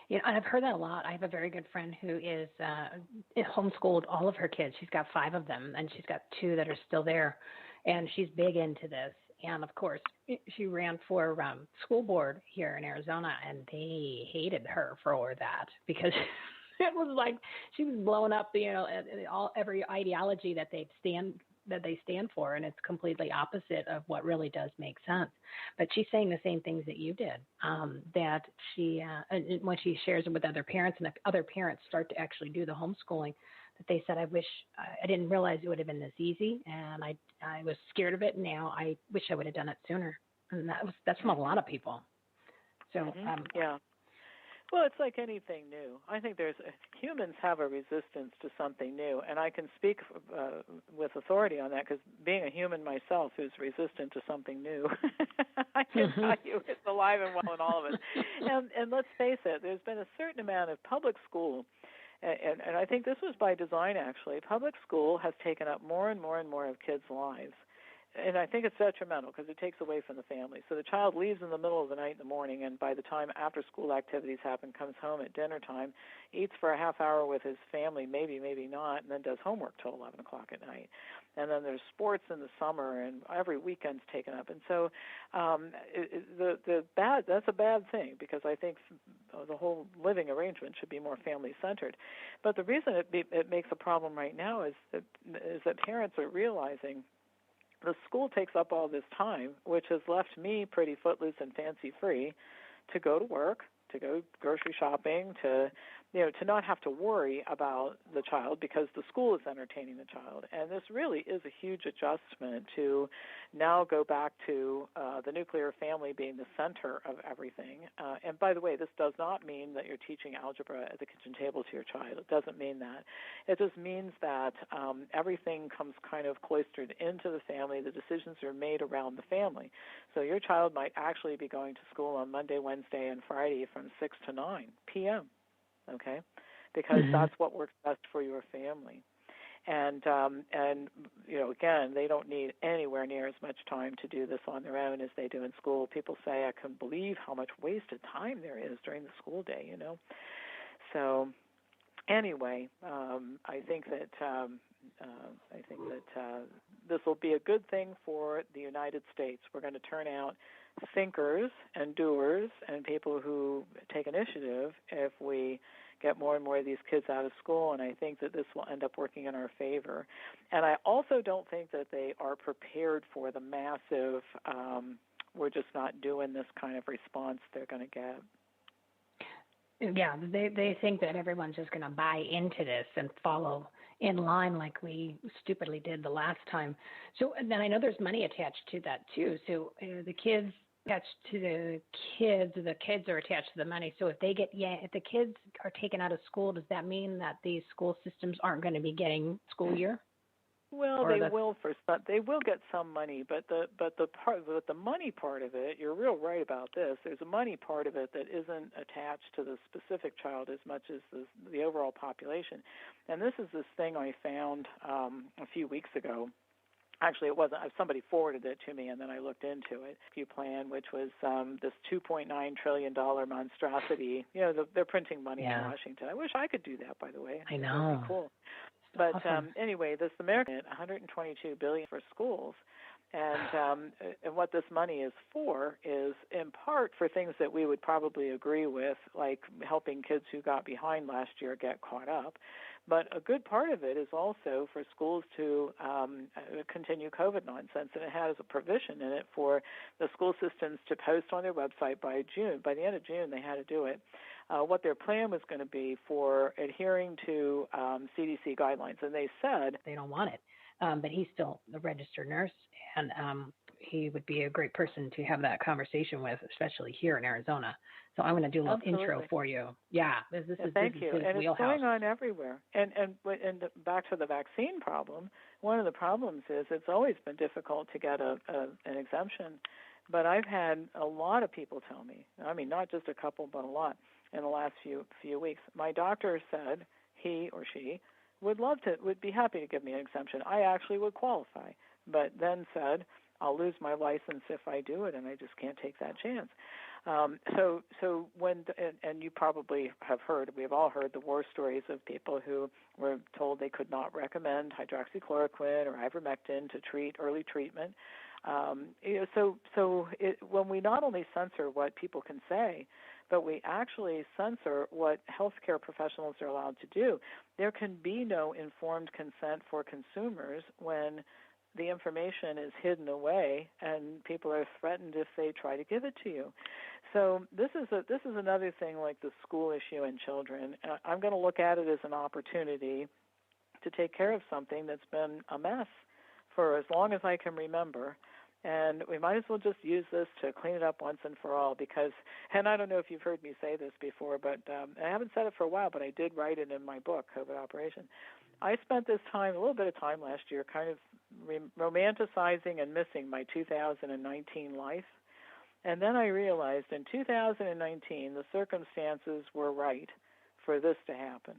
And I've heard that a lot. I have a very good friend who is homeschooled all of her kids. She's got 5 of them, and she's got 2 that are still there, and she's big into this. And, of course, she ran for school board here in Arizona, and they hated her for that because it was like she was blowing up, every ideology that they stand for, and it's completely opposite of what really does make sense. But she's saying the same things that you did, that she, when she shares it with other parents, and if other parents start to actually do the homeschooling, that they said, I didn't realize it would have been this easy, and I was scared of it, and now I wish I would have done it sooner. And that's from a lot of people. So yeah. Well, it's like anything new. I think humans have a resistance to something new, and I can speak with authority on that because being a human myself who's resistant to something new, I can tell you it's alive and well in all of us. And let's face it, there's been a certain amount of public school, and I think this was by design actually. Public school has taken up more and more and more of kids' lives. And I think it's detrimental because it takes away from the family. So the child leaves in the middle of the night in the morning, and by the time after-school activities happen, comes home at dinner time, eats for a half hour with his family, maybe not, and then does homework till 11 o'clock at night. And then there's sports in the summer, and every weekend's taken up. And so that's a bad thing because I think the whole living arrangement should be more family-centered. But the reason it makes a problem right now is that parents are realizing the school takes up all this time, which has left me pretty footloose and fancy-free to go to work, to go grocery shopping, to not have to worry about the child because the school is entertaining the child. And this really is a huge adjustment to now go back to the nuclear family being the center of everything. And by the way, this does not mean that you're teaching algebra at the kitchen table to your child. It doesn't mean that. It just means that everything comes kind of cloistered into the family. The decisions are made around the family. So your child might actually be going to school on Monday, Wednesday, and Friday from 6 to 9 p.m., okay, because that's what works best for your family. And again, they don't need anywhere near as much time to do this on their own as they do in school. People say, I can believe how much wasted time there is during the school day, So anyway, I think that this will be a good thing for the United States. We're going to turn out thinkers and doers and people who take initiative if we get more and more of these kids out of school, and I think that this will end up working in our favor. And I also don't think that they are prepared for the massive, we're just not doing this kind of response they're going to get. Yeah, they think that everyone's just going to buy into this and follow in line like we stupidly did the last time. So then I know there's money attached to that too. So the kids attached to the kids are attached to the money. So if the kids are taken out of school, does that mean that these school systems aren't going to be getting school year? Well, they will get some money, but the money part of it, you're real right about this. There's a money part of it that isn't attached to the specific child as much as the overall population. And this thing I found a few weeks ago. Actually, it wasn't. Somebody forwarded it to me, and then I looked into it. Plan, which was this $2.9 trillion monstrosity. They're printing money in Washington. I wish I could do that. By the way, I know. That would be cool. But anyway, this American $122 billion for schools, and what this money is for is in part for things that we would probably agree with, like helping kids who got behind last year get caught up. But a good part of it is also for schools to continue COVID nonsense, and it has a provision in it for the school systems to post on their website by June. By the end of June, they had to do it. What their plan was going to be for adhering to CDC guidelines, and they said they don't want it. But he's still a registered nurse, and he would be a great person to have that conversation with, especially here in Arizona. So I'm going to do a little intro for you. Yeah, this is thank you. And wheelhouse. It's going on everywhere. And back to the vaccine problem, one of the problems is it's always been difficult to get an exemption. But I've had a lot of people tell me, I mean, not just a couple, but a lot, in the last few weeks. My doctor said he or she would be happy to give me an exemption. I actually would qualify, but then said, I'll lose my license if I do it, and I just can't take that chance. So when, and you probably have heard, we've all heard the war stories of people who were told they could not recommend hydroxychloroquine or ivermectin to treat early treatment. When we not only censor what people can say, but we actually censor what healthcare professionals are allowed to do, there can be no informed consent for consumers when the information is hidden away and people are threatened if they try to give it to you. So this is another thing like the school issue in children. I'm going to look at it as an opportunity to take care of something that's been a mess for as long as I can remember. And we might as well just use this to clean it up once and for all because, and I don't know if you've heard me say this before, but I haven't said it for a while, but I did write it in my book, COVID Operation. I spent this time, a little bit of time last year, kind of romanticizing and missing my 2019 life. And then I realized in 2019, the circumstances were right for this to happen.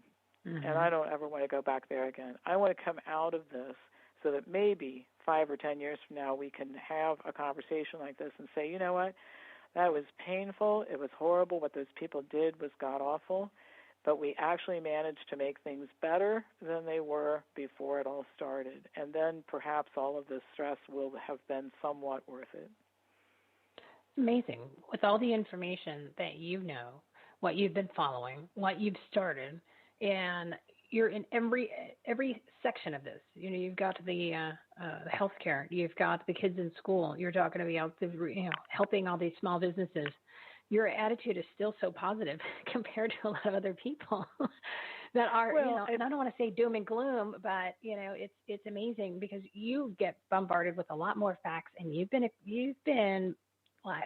Mm-hmm. And I don't ever want to go back there again. I want to come out of this so that maybe 5 or 10 years from now we can have a conversation like this and say, you know what, that was painful, it was horrible, what those people did was god-awful, but we actually managed to make things better than they were before it all started. And then perhaps all of this stress will have been somewhat worth it. Amazing. With all the information that you know, what you've been following, what you've started, and you're in every section of this. You know, you've got the healthcare, you've got the kids in school. You're talking about helping all these small businesses. Your attitude is still so positive compared to a lot of other people that are, and I don't want to say doom and gloom, but it's amazing because you get bombarded with a lot more facts, and you've been,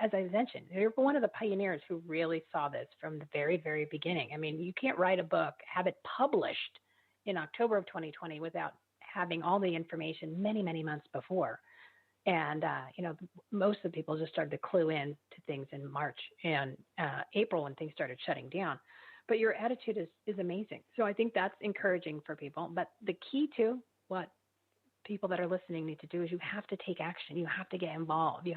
as I mentioned, you're one of the pioneers who really saw this from the very, very beginning. I mean, you can't write a book, have it published in October of 2020 without having all the information many, many months before. And, most of the people just started to clue in to things in March and April when things started shutting down. But your attitude is amazing. So I think that's encouraging for people. But the key to what people that are listening need to do is you have to take action. You have to get involved. You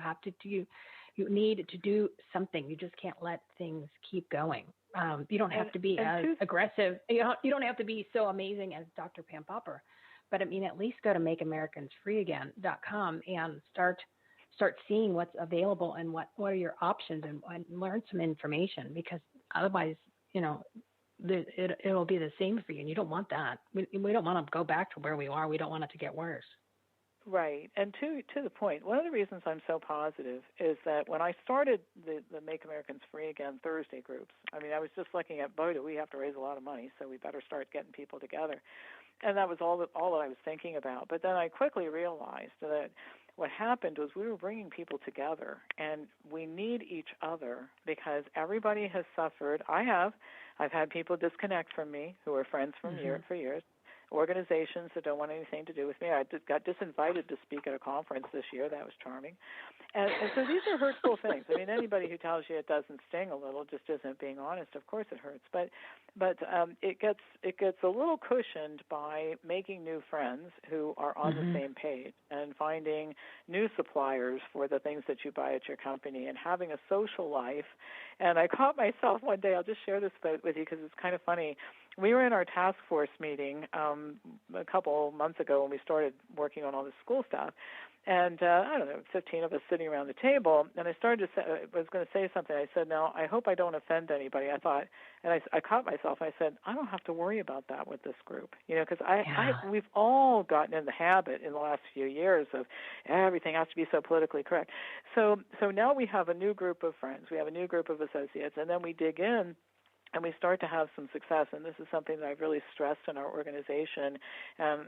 need to do something. You just can't let things keep going. You don't have to be as aggressive. You don't have to be so amazing as Dr. Pam Popper. But I mean, at least go to makeamericans.freeagain.com and start seeing what's available and what are your options and learn some information, because otherwise, it'll be the same for you, and you don't want that. We don't want to go back to where we are. We don't want it to get worse. Right. And to the point, one of the reasons I'm so positive is that when I started the Make Americans Free Again Thursday groups, I mean, I was just looking at, boy, do we have to raise a lot of money, so we better start getting people together. And that was all that I was thinking about. But then I quickly realized that what happened was we were bringing people together, and we need each other because everybody has suffered. I've had people disconnect from me who were friends from for years. Organizations that don't want anything to do with me. I got disinvited to speak at a conference this year. That was charming. And so these are hurtful things. I mean, anybody who tells you it doesn't sting a little just isn't being honest. Of course it hurts. But it gets a little cushioned by making new friends who are on the same page and finding new suppliers for the things that you buy at your company and having a social life. And I caught myself one day, I'll just share this with you because it's kind of funny. We were in our task force meeting a couple months ago when we started working on all this school stuff, and 15 of us sitting around the table, and I started to say, I was going to say something. I said, "Now, I hope I don't offend anybody." I thought, and I caught myself. I said, "I don't have to worry about that with this group," because we've all gotten in the habit in the last few years of everything has to be so politically correct. So now we have a new group of friends, we have a new group of associates, and then we dig in. And we start to have some success, and this is something that I've really stressed in our organization, and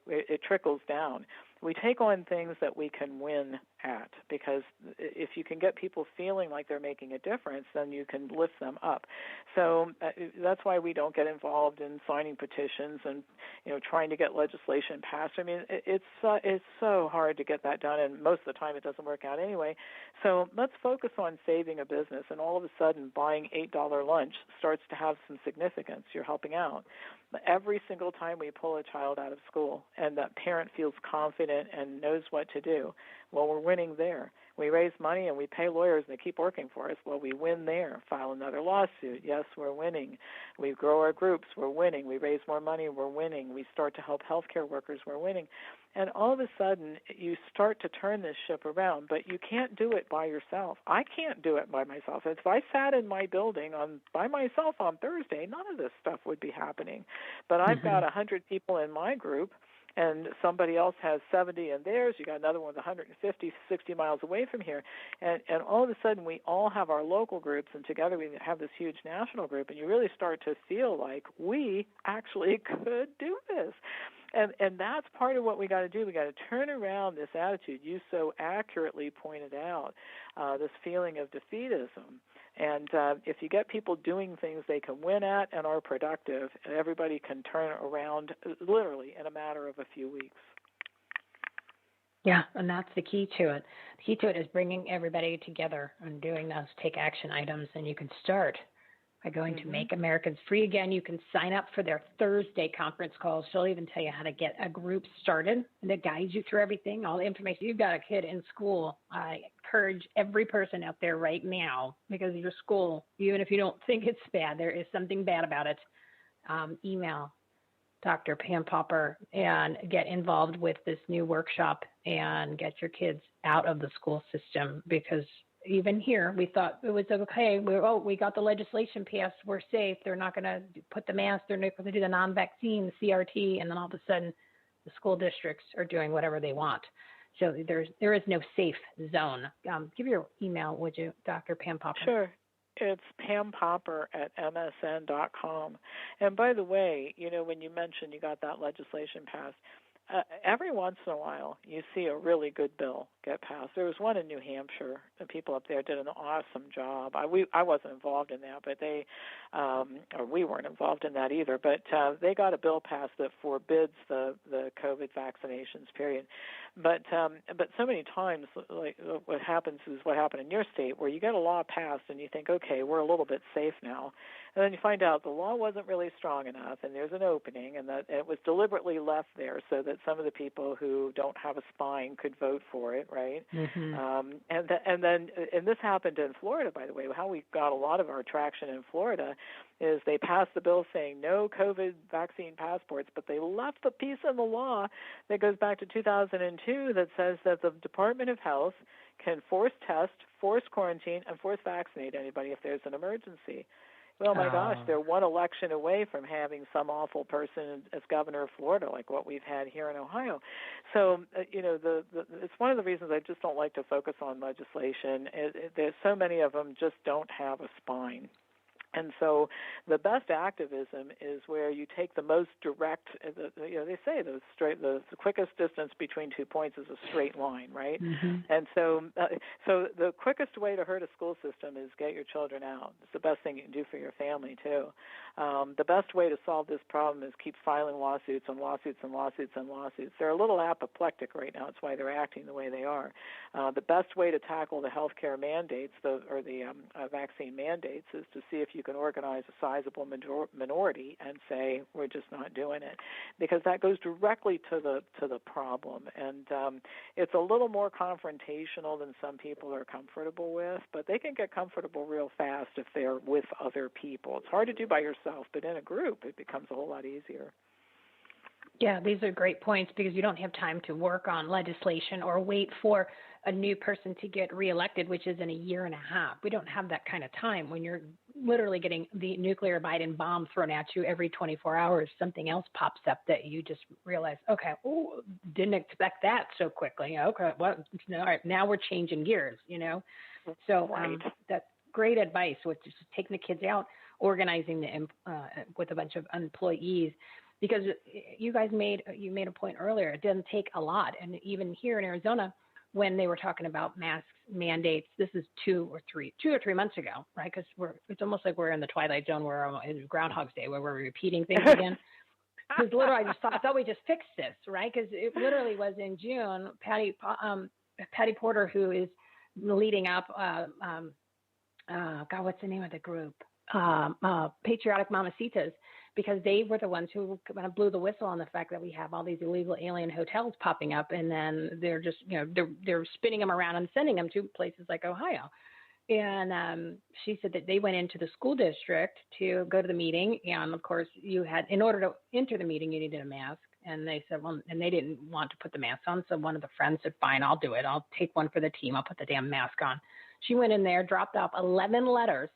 it trickles down. We take on things that we can win at, because if you can get people feeling like they're making a difference, then you can lift them up. So that's why we don't get involved in signing petitions and trying to get legislation passed. I mean, it's so hard to get that done, and most of the time it doesn't work out anyway. So let's focus on saving a business, and all of a sudden buying $8 lunch starts to have some significance. You're helping out. Every single time we pull a child out of school and that parent feels confident and knows what to do, well, we're winning there. We raise money and we pay lawyers and they keep working for us. Well, we win there. File another lawsuit. Yes, we're winning. We grow our groups. We're winning. We raise more money. We're winning. We start to help healthcare workers. We're winning. And all of a sudden, you start to turn this ship around, but you can't do it by yourself. I can't do it by myself. If I sat in my building by myself on Thursday, none of this stuff would be happening. But I've got 100 people in my group, and somebody else has 70 in theirs. You got another one with 150, 60 miles away from here, and all of a sudden we all have our local groups, and together we have this huge national group, and you really start to feel like we actually could do this. And that's part of what we got to do. We got to turn around this attitude you so accurately pointed out, this feeling of defeatism. And if you get people doing things they can win at and are productive, everybody can turn around literally in a matter of a few weeks. Yeah, and that's the key to it. The key to it is bringing everybody together and doing those take action items, and you can start by going to Make Americans Free Again. You can sign up for their Thursday conference calls. She'll even tell you how to get a group started, and it guides you through everything, all the information. You've got a kid in school. I encourage every person out there right now, because your school, even if you don't think it's bad, there is something bad about it. Email Dr. Pam Popper and get involved with this new workshop and get your kids out of the school system, because even here, we thought it was okay. We got the legislation passed. We're safe. They're not going to put the mask. They're not going to do the non-vaccine, the CRT, and then all of a sudden, the school districts are doing whatever they want. So there is no safe zone. Give your email, would you, Dr. Pam Popper? Sure. It's pampopper@msn.com. And by the way, when you mentioned you got that legislation passed, every once in a while you see a really good bill get passed. There was one in New Hampshire. The people up there did an awesome job. I wasn't involved in that, but we weren't involved in that either. But they got a bill passed that forbids the COVID vaccinations. Period. But so many times, like what happens is what happened in your state, where you get a law passed and you think, okay, we're a little bit safe now, and then you find out the law wasn't really strong enough, and there's an opening, and that it was deliberately left there so that some of the people who don't have a spine could vote for it, right? Mm-hmm. And this happened in Florida, by the way. How we got a lot of our traction in Florida is they passed the bill saying no COVID vaccine passports, but they left the piece in the law that goes back to 2002 that says that the Department of Health can force test, force quarantine, and force vaccinate anybody if there's an emergency. Well, my gosh, they're one election away from having some awful person as governor of Florida, like what we've had here in Ohio. So, it's one of the reasons I just don't like to focus on legislation. There's so many of them just don't have a spine. And so the best activism is where you take the most direct, they say the quickest distance between 2 points is a straight line, right? Mm-hmm. And so the quickest way to hurt a school system is get your children out. It's the best thing you can do for your family, too. The best way to solve this problem is keep filing lawsuits and lawsuits and lawsuits and lawsuits. They're a little apoplectic right now. That's why they're acting the way they are. The best way to tackle the health care mandates, the vaccine mandates, is to see if you can organize a sizable minority and say we're just not doing it, because that goes directly to the problem. And it's a little more confrontational than some people are comfortable with, but they can get comfortable real fast if they're with other people. It's hard to do by yourself, but in a group it becomes a whole lot easier. Yeah, these are great points, because you don't have time to work on legislation or wait for a new person to get reelected, which is in a year and a half. We don't have that kind of time when you're literally getting the nuclear Biden bomb thrown at you every 24 hours. Something else pops up that you just realize, okay, didn't expect that so quickly. Okay, well, all right, now we're changing gears, So right. That's great advice, which is taking the kids out, organizing with a bunch of employees. Because you guys made a point earlier, it doesn't take a lot. And even here in Arizona, when they were talking about mask mandates, this is 2 or 3 months ago, right? Because it's almost like we're in the Twilight Zone, where in Groundhog's Day, where we're repeating things again. Because literally, I thought we just fixed this, right? Because it literally was in June. Patty Porter, who is leading up, what's the name of the group? Patriotic Mamacitas, because they were the ones who kind of blew the whistle on the fact that we have all these illegal alien hotels popping up, and then they're just, they're spinning them around and sending them to places like Ohio. And she said that they went into the school district to go to the meeting, and of course in order to enter the meeting, you needed a mask. And they said, well, and they didn't want to put the mask on. So one of the friends said, fine, I'll do it. I'll take one for the team. I'll put the damn mask on. She went in there, dropped off 11 letters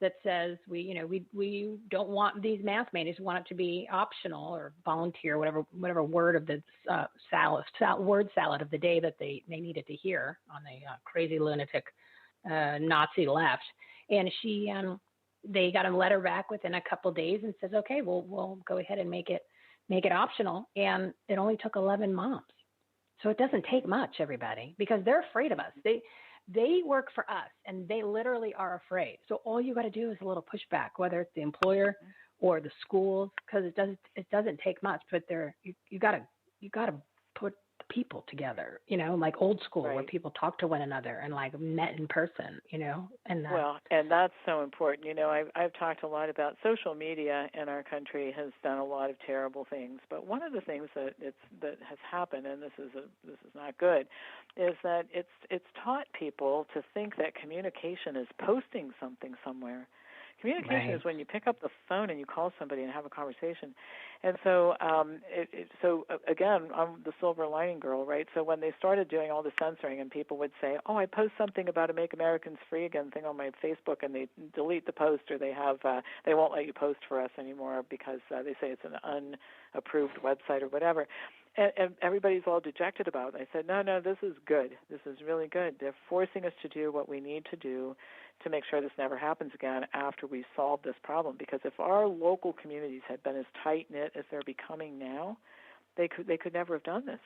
that says we don't want these math mandates. We want it to be optional or volunteer, whatever word of the word salad of the day that they needed to hear on the crazy lunatic Nazi left. And they got a letter back within a couple of days and says, okay, we'll go ahead and make it optional. And it only took 11 moms. So it doesn't take much, everybody, because they're afraid of us. They work for us, and they literally are afraid. So all you got to do is a little pushback, whether it's the employer or the schools, because it doesn't take much. But you got to put the people together, like old school, where people talk to one another and like met in person, and and that's so important. I've talked a lot about social media in our country has done a lot of terrible things, but one of the things that has happened, and this is not good, is that it's taught people to think that communication is posting something somewhere. Communication is when you pick up the phone and you call somebody and have a conversation. And so, again, I'm the silver lining girl, right? So when they started doing all the censoring and people would say, oh, I post something about a Make Americans Free Again thing on my Facebook, and they delete the post, or they won't let you post for us anymore because they say it's an unapproved website or whatever. And everybody's all dejected about it. I said, no, this is good. This is really good. They're forcing us to do what we need to do to make sure this never happens again after we solve this problem. Because if our local communities had been as tight-knit as they're becoming now, they could never have done this.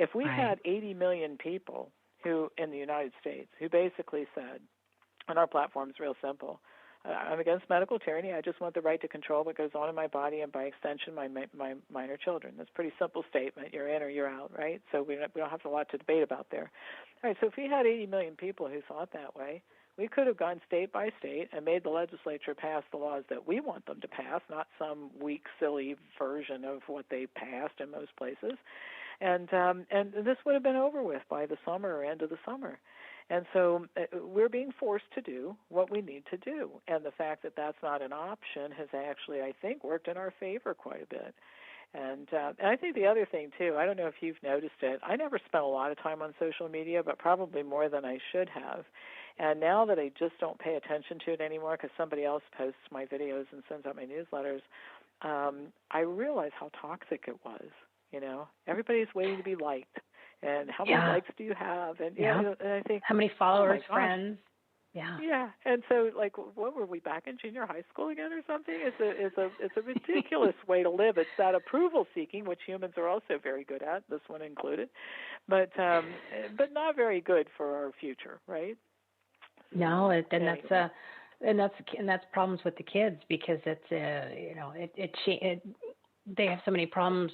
If we had 80 million people who in the United States who basically said, and our platform is real simple, I'm against medical tyranny. I just want the right to control what goes on in my body and, by extension, my minor children. That's a pretty simple statement. You're in or you're out, right? So we don't have a lot to debate about there. All right, so if we had 80 million people who thought that way, we could have gone state by state and made the legislature pass the laws that we want them to pass, not some weak, silly version of what they passed in most places. And this would have been over with by the summer or end of the summer. And so we're being forced to do what we need to do. And the fact that that's not an option has actually, I think, worked in our favor quite a bit. And I think the other thing, too, I don't know if you've noticed it, I never spent a lot of time on social media, but probably more than I should have. And now that I just don't pay attention to it anymore because somebody else posts my videos and sends out my newsletters, I realize how toxic it was. Everybody's waiting to be liked. And how many likes do you have? And, and I think, how many followers, friends? Yeah. And so, like, what were we back in junior high school again or something? It's a ridiculous way to live. It's that approval seeking, which humans are also very good at, this one included, but not very good for our future, right? No, and that's problems with the kids because they have so many problems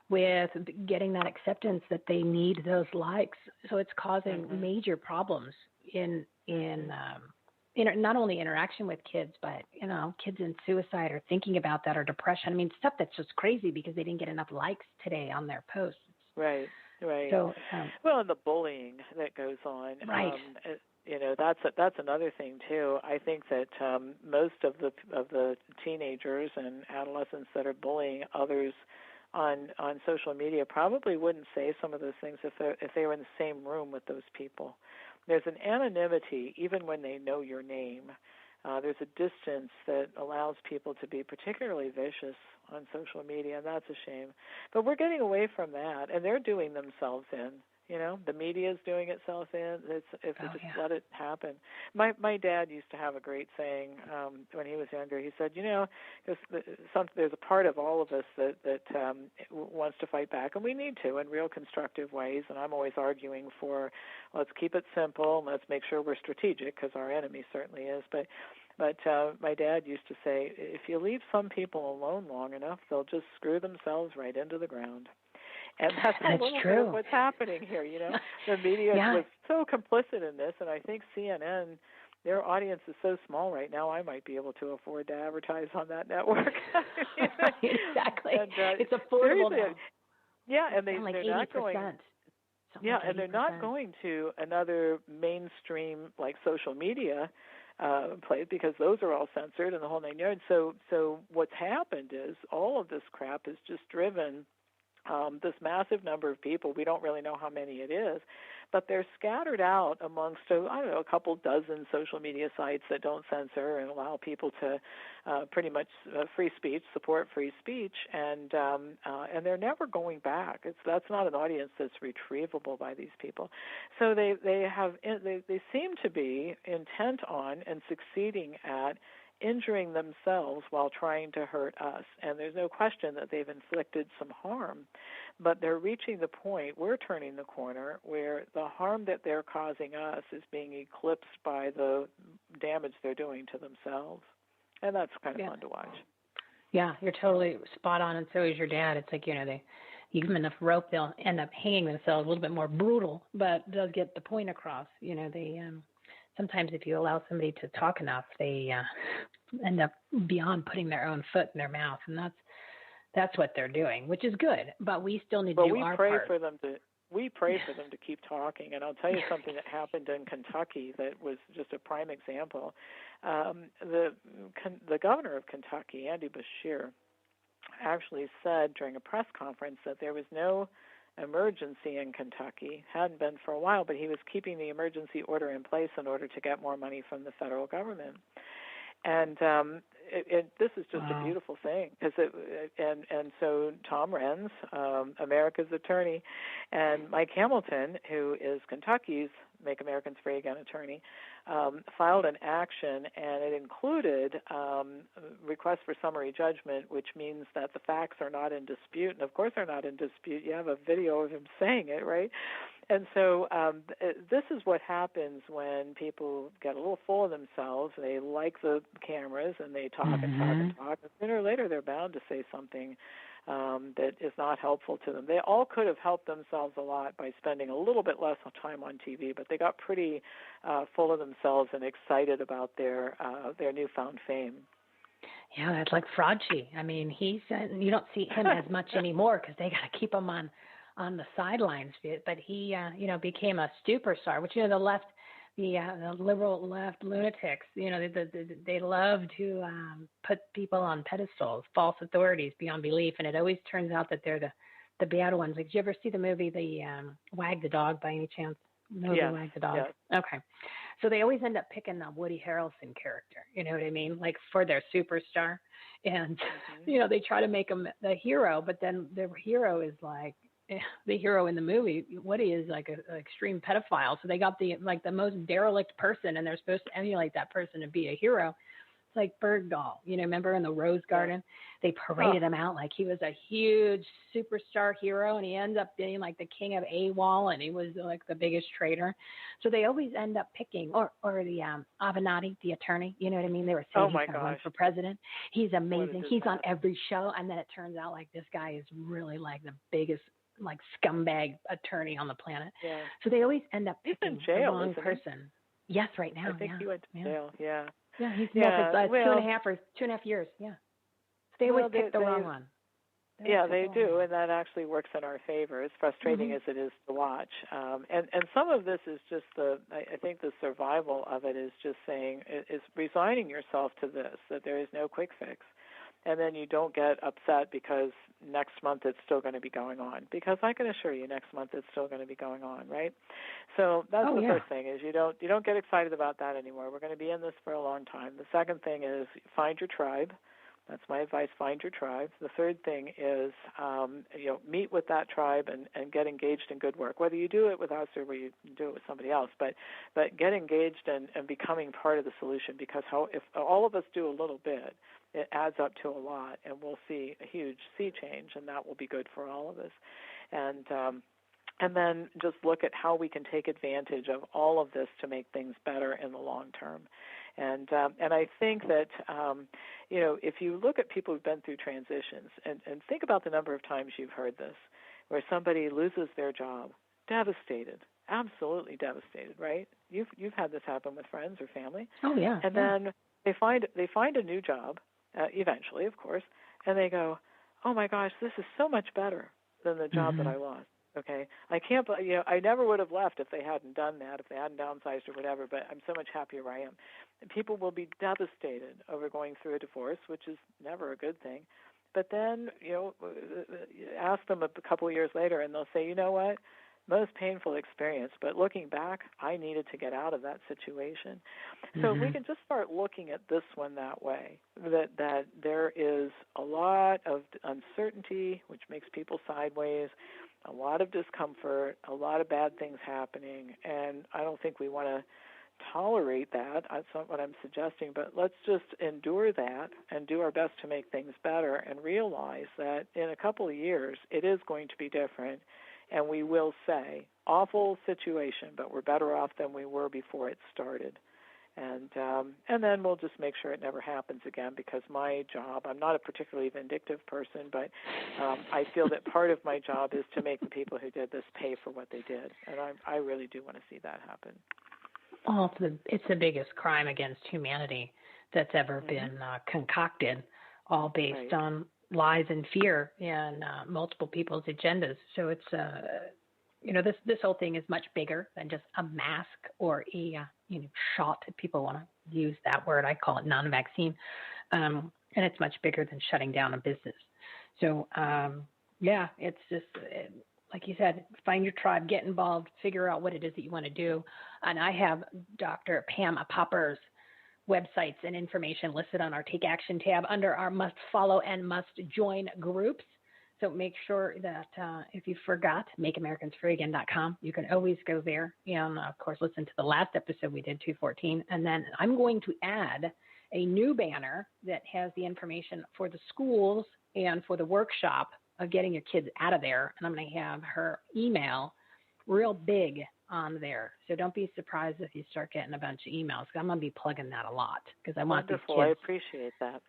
with getting that acceptance that they need those likes. So it's causing major problems in not only interaction with kids, but, kids in suicide or thinking about that or depression. I mean, stuff that's just crazy because they didn't get enough likes today on their posts. Right. So, and the bullying that goes on. Right. That's another thing too. I think that most of the teenagers and adolescents that are bullying others on social media probably wouldn't say some of those things if they were in the same room with those people. There's an anonymity even when they know your name. There's a distance that allows people to be particularly vicious on social media, and that's a shame. But we're getting away from that, and they're doing themselves in. The media is doing itself in. Let it happen. My dad used to have a great saying when he was younger. He said, there's a part of all of us that wants to fight back, and we need to in real constructive ways. And I'm always arguing for let's keep it simple and let's make sure we're strategic because our enemy certainly is. But my dad used to say, if you leave some people alone long enough, they'll just screw themselves right into the ground. And that's a little bit of what's happening here, The media was so complicit in this, and I think CNN, their audience is so small right now, I might be able to afford to advertise on that network. Exactly. And, it's affordable now. Yeah, and they're like not 80%. going. Yeah, and they're not going to another mainstream like social media place because those are all censored and the whole 9 yards. So what's happened is all of this crap is just driven this massive number of people. We don't really know how many it is, but they're scattered out amongst, a couple dozen social media sites that don't censor and allow people to pretty much free speech, support free speech, and they're never going back. That's not an audience that's retrievable by these people. So they seem to be intent on and succeeding at injuring themselves while trying to hurt us. And there's no question that they've inflicted some harm, but they're reaching the point, we're turning the corner, where the harm that they're causing us is being eclipsed by the damage they're doing to themselves. And that's kind of fun to watch. Yeah, you're totally spot on, and so is your dad. It's like, they you give them enough rope, they'll end up hanging themselves, a little bit more brutal, but they'll get the point across. They sometimes if you allow somebody to talk enough, they end up beyond putting their own foot in their mouth, and that's what they're doing, which is good. But we still need to do our part. We pray for them to keep talking, and I'll tell you something that happened in Kentucky that was just a prime example. The governor of Kentucky, Andy Beshear, actually said during a press conference that there was no emergency in Kentucky, hadn't been for a while, but he was keeping the emergency order in place in order to get more money from the federal government. And this is just a beautiful thing, and so Tom Renz, America's attorney, and Mike Hamilton, who is Kentucky's Make Americans Free Again attorney, filed an action, and it included request for summary judgment, which means that the facts are not in dispute. And of course they're not in dispute. You have a video of him saying it, right? And so this is what happens when people get a little full of themselves. They like the cameras, and they talk and talk and talk. And sooner or later, they're bound to say something that is not helpful to them. They all could have helped themselves a lot by spending a little bit less time on TV, but they got pretty full of themselves and excited about their newfound fame. Yeah, that's like Fraudchi. I mean, you don't see him as much anymore because they got to keep him on the sidelines. But he, became a superstar. Which the left, the liberal left lunatics, they love to put people on pedestals, false authorities beyond belief, and it always turns out that they're the bad ones. Like, did you ever see the movie Wag the Dog by any chance? Yeah. Wag the Dog. Yes. Okay. So they always end up picking the Woody Harrelson character, you know what I mean? Like for their superstar. And, they try to make him the hero, but then the hero is like, the hero in the movie, Woody is like an extreme pedophile. So they got the most derelict person, and they're supposed to emulate that person to be a hero. It's like Bergdahl, remember in the Rose Garden? They paraded him out like he was a huge superstar hero, and he ends up being like the king of AWOL, and he was like the biggest traitor. So they always end up picking, or the Avenatti, the attorney, you know what I mean? They were saying he's going to run for president. He's amazing. He's on every show, and then it turns out like this guy is really like the biggest like scumbag attorney on the planet. Yeah. So they always end up picking the wrong person. Yes, right now. I think he went to jail. Yeah. Yeah, he's there for 2.5 years. Yeah. So they always pick the wrong one. They do, and that actually works in our favor, as frustrating as it is to watch. And some of this is just I think the survival of it is just saying, is resigning yourself to this, that there is no quick fix. And then you don't get upset because next month it's still going to be going on. Because I can assure you, next month it's still going to be going on, right? So that's the first thing, is you don't get excited about that anymore. We're going to be in this for a long time. The second thing is find your tribe. That's my advice, find your tribe. The third thing is, meet with that tribe and get engaged in good work, whether you do it with us or whether you do it with somebody else. But get engaged and becoming part of the solution, because if all of us do a little bit, it adds up to a lot, and we'll see a huge sea change, and that will be good for all of us. And then just look at how we can take advantage of all of this to make things better in the long term. And I think that, if you look at people who've been through transitions and think about the number of times you've heard this, where somebody loses their job, devastated, absolutely devastated, right? You've had this happen with friends or family. Oh, yeah. And then they find a new job, eventually, of course, and they go, oh, my gosh, this is so much better than the job that I lost. Okay, I can't. I never would have left if they hadn't done that, if they hadn't downsized or whatever. But I'm so much happier where I am. And people will be devastated over going through a divorce, which is never a good thing. but then, ask them a couple of years later, and they'll say, you know what? Most painful experience, but looking back, I needed to get out of that situation. So we can just start looking at this one that way, that there is a lot of uncertainty, which makes people sideways, a lot of discomfort, a lot of bad things happening, and I don't think we want to tolerate that. That's not what I'm suggesting, but let's just endure that and do our best to make things better and realize that in a couple of years it is going to be different, and we will say, awful situation, but we're better off than we were before it started. And then we'll just make sure it never happens again, because my job, I'm not a particularly vindictive person, but I feel that part of my job is to make the people who did this pay for what they did, and I really do want to see that happen. Well, it's the biggest crime against humanity that's ever been concocted, all based on lies and fear and multiple people's agendas. So it's, this whole thing is much bigger than just a mask or a shot. If people want to use that word, I call it non-vaccine, and it's much bigger than shutting down a business. So it's just. Like you said, find your tribe, get involved, figure out what it is that you want to do. And I have Dr. Pam Popper's websites and information listed on our Take Action tab under our Must Follow and Must Join groups. So make sure that if you forgot, makeamericans.freeagain.com, you can always go there. And, of course, listen to the last episode we did, 214. And then I'm going to add a new banner that has the information for the schools and for the workshop of getting your kids out of there, and I'm going to have her email real big on there. So don't be surprised if you start getting a bunch of emails, because I'm going to be plugging that a lot, because I want these kids. I appreciate that.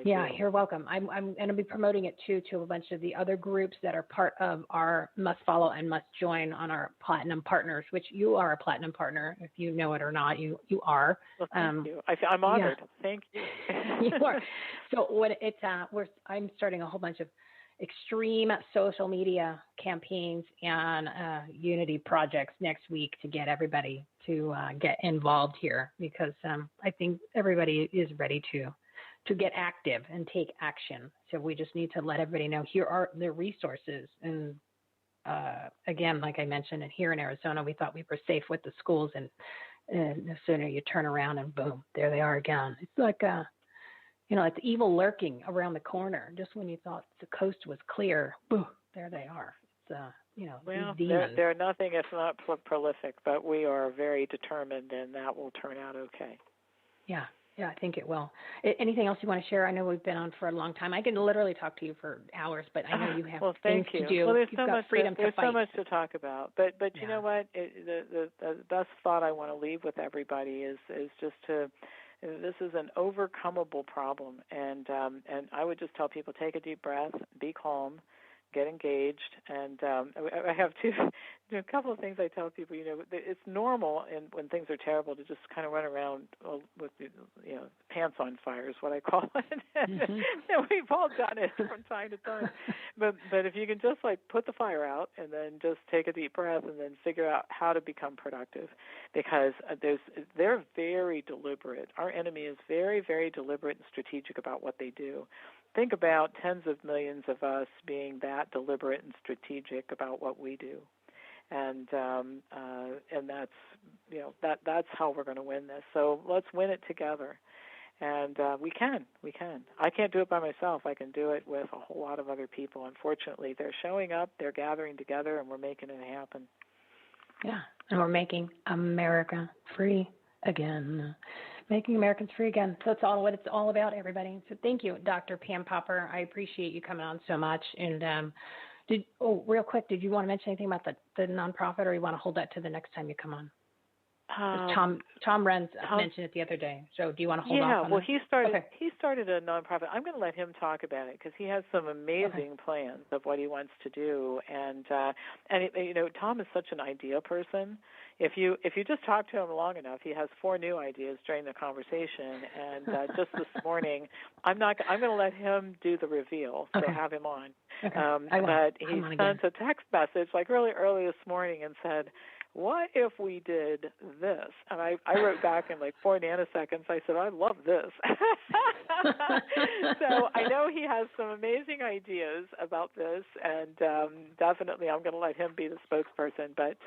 You're welcome. I'm going to be promoting it, too, to a bunch of the other groups that are part of our Must Follow and Must Join on our Platinum Partners, which you are a Platinum Partner. If you know it or not, you are. Well, thank you. I'm honored. Yeah. Thank you. You are. So what I'm starting a whole bunch of extreme social media campaigns and unity projects next week to get everybody to get involved here, because I think everybody is ready to get active and take action. So we just need to let everybody know here are the resources. And again, like I mentioned, and here in Arizona, we thought we were safe with the schools, and no sooner you turn around and boom, there they are again. It's like it's evil lurking around the corner. Just when you thought the coast was clear, boom, there they are. It's, they're nothing if not prolific, but we are very determined, and that will turn out okay. Yeah, I think it will. Anything else you want to share? I know we've been on for a long time. I can literally talk to you for hours, but I know you have things to do. Well, there's You've so much to talk about. But you know what? The best thought I want to leave with everybody is just to. This is an overcomable problem, and I would just tell people, take a deep breath, be calm, get engaged, and I have a couple of things I tell people. It's normal when things are terrible to just kind of run around with pants on fire is what I call it. And we've all done it from time to time. But if you can just put the fire out and then just take a deep breath and then figure out how to become productive, because they're very deliberate. Our enemy is very, very deliberate and strategic about what they do. Think about tens of millions of us being that deliberate and strategic about what we do, and that's that's how we're going to win this. So let's win it together, and we can. I can't do it by myself. I can do it with a whole lot of other people. Unfortunately, they're showing up, they're gathering together, and we're making it happen. Yeah, and we're making America free again. Making Americans free again. So that's what it's all about, everybody. So thank you, Dr. Pam Popper. I appreciate you coming on so much. And real quick, did you want to mention anything about the nonprofit, or you want to hold that to the next time you come on? Tom Renz mentioned it the other day. So do you want to hold off on that? He started a nonprofit. I'm going to let him talk about it, because he has some amazing plans of what he wants to do. And Tom is such an idea person. If you just talk to him long enough, he has 4 new ideas during the conversation. And just this morning, I'm going to let him do the reveal. So have him on. Okay. But he sent a text message really early this morning and said, what if we did this? And I wrote back in like 4 nanoseconds. I said, I love this. So I know he has some amazing ideas about this, and definitely I'm going to let him be the spokesperson. But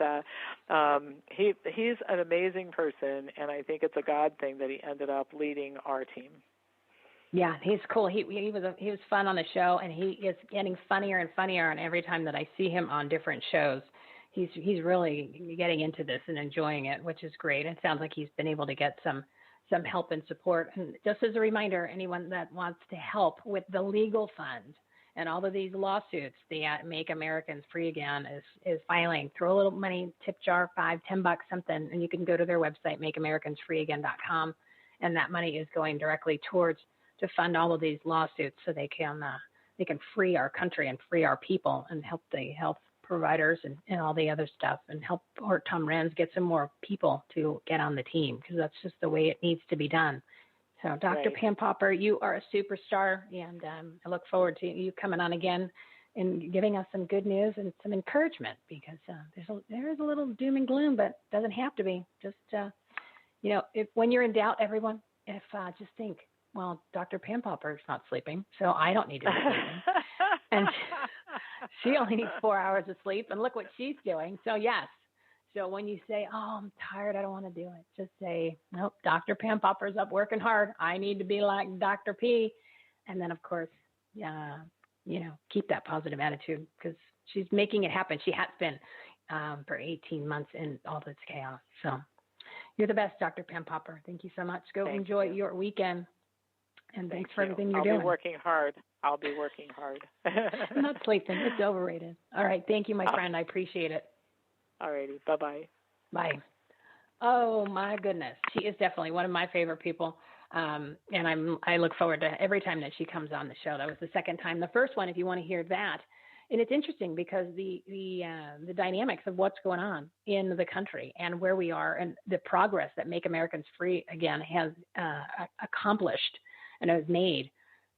he's an amazing person, and I think it's a God thing that he ended up leading our team. Yeah, he's cool. He was fun on the show, and he is getting funnier and funnier. And every time that I see him on different shows, he's really getting into this and enjoying it, which is great. It sounds like he's been able to get some help and support. And just as a reminder, anyone that wants to help with the legal fund and all of these lawsuits, the Make Americans Free Again is filing. Throw a little money, tip jar, $5, $10, something, and you can go to their website, makeamericansfreeagain.com, and that money is going directly to fund all of these lawsuits so they can free our country and free our people and help the health providers and all the other stuff, and help Tom Renz get some more people to get on the team, because that's just the way it needs to be done. So Dr. Right. Pam Popper, you are a superstar, and I look forward to you coming on again and giving us some good news and some encouragement, because there is a little doom and gloom, but it doesn't have to be. Just, when you're in doubt, everyone, just think, well, Dr. Pam Popper is not sleeping, so I don't need to be sleeping. And she only needs 4 hours of sleep, and look what she's doing. So, yes. So when you say, oh, I'm tired, I don't want to do it, just say, nope, Dr. Pam Popper's up working hard. I need to be like Dr. P. And then, of course, keep that positive attitude, because she's making it happen. She has been for 18 months in all this chaos. So you're the best, Dr. Pam Popper. Thank you so much. Go enjoy your weekend. And thanks for everything you're doing. I'll be working hard. I'm not sleeping. It's overrated. All right. Thank you, my friend. I appreciate it. All righty. Bye-bye. Bye. Oh, my goodness. She is definitely one of my favorite people. And I look forward to every time that she comes on the show. That was the second time. The first one, if you want to hear that. And it's interesting because the dynamics of what's going on in the country and where we are and the progress that Make Americans Free Again has accomplished and has made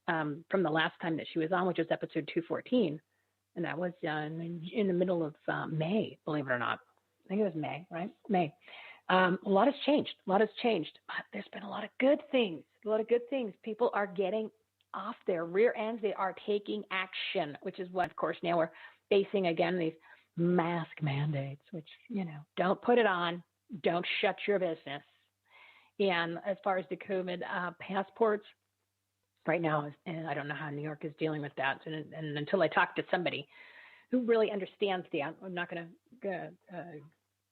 from the last time that she was on, which was episode 214. And that was in the middle of May, believe it or not. I think it was May, right? May. A lot has changed. But there's been a lot of good things. People are getting off their rear ends. They are taking action, which is what, of course, now we're facing again these mask mandates, which, don't put it on. Don't shut your business. And as far as the COVID passports, right now, and I don't know how New York is dealing with that. And until I talk to somebody who really understands I'm not going to.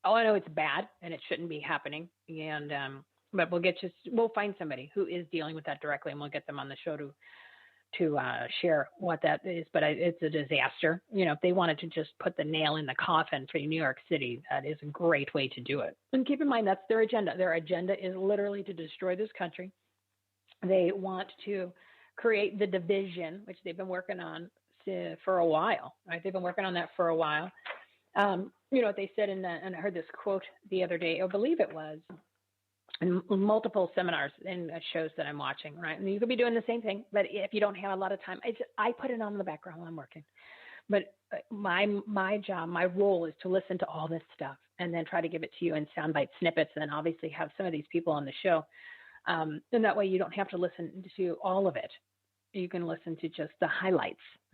All I know, it's bad and it shouldn't be happening. And but we'll find somebody who is dealing with that directly, and we'll get them on the show to share what that is. But it's a disaster. If they wanted to just put the nail in the coffin for New York City, that is a great way to do it. And keep in mind, that's their agenda. Their agenda is literally to destroy this country. They want to create the division, which they've been working on for a while, right? They've been working on that for a while. What they said and I heard this quote the other day, I believe it was, in multiple seminars and shows that I'm watching, right? And you could be doing the same thing, but if you don't have a lot of time, I put it on in the background while I'm working. But my job, my role is to listen to all this stuff and then try to give it to you in soundbite snippets, and then obviously have some of these people on the show. And that way you don't have to listen to all of it. You can listen to just the highlights, right?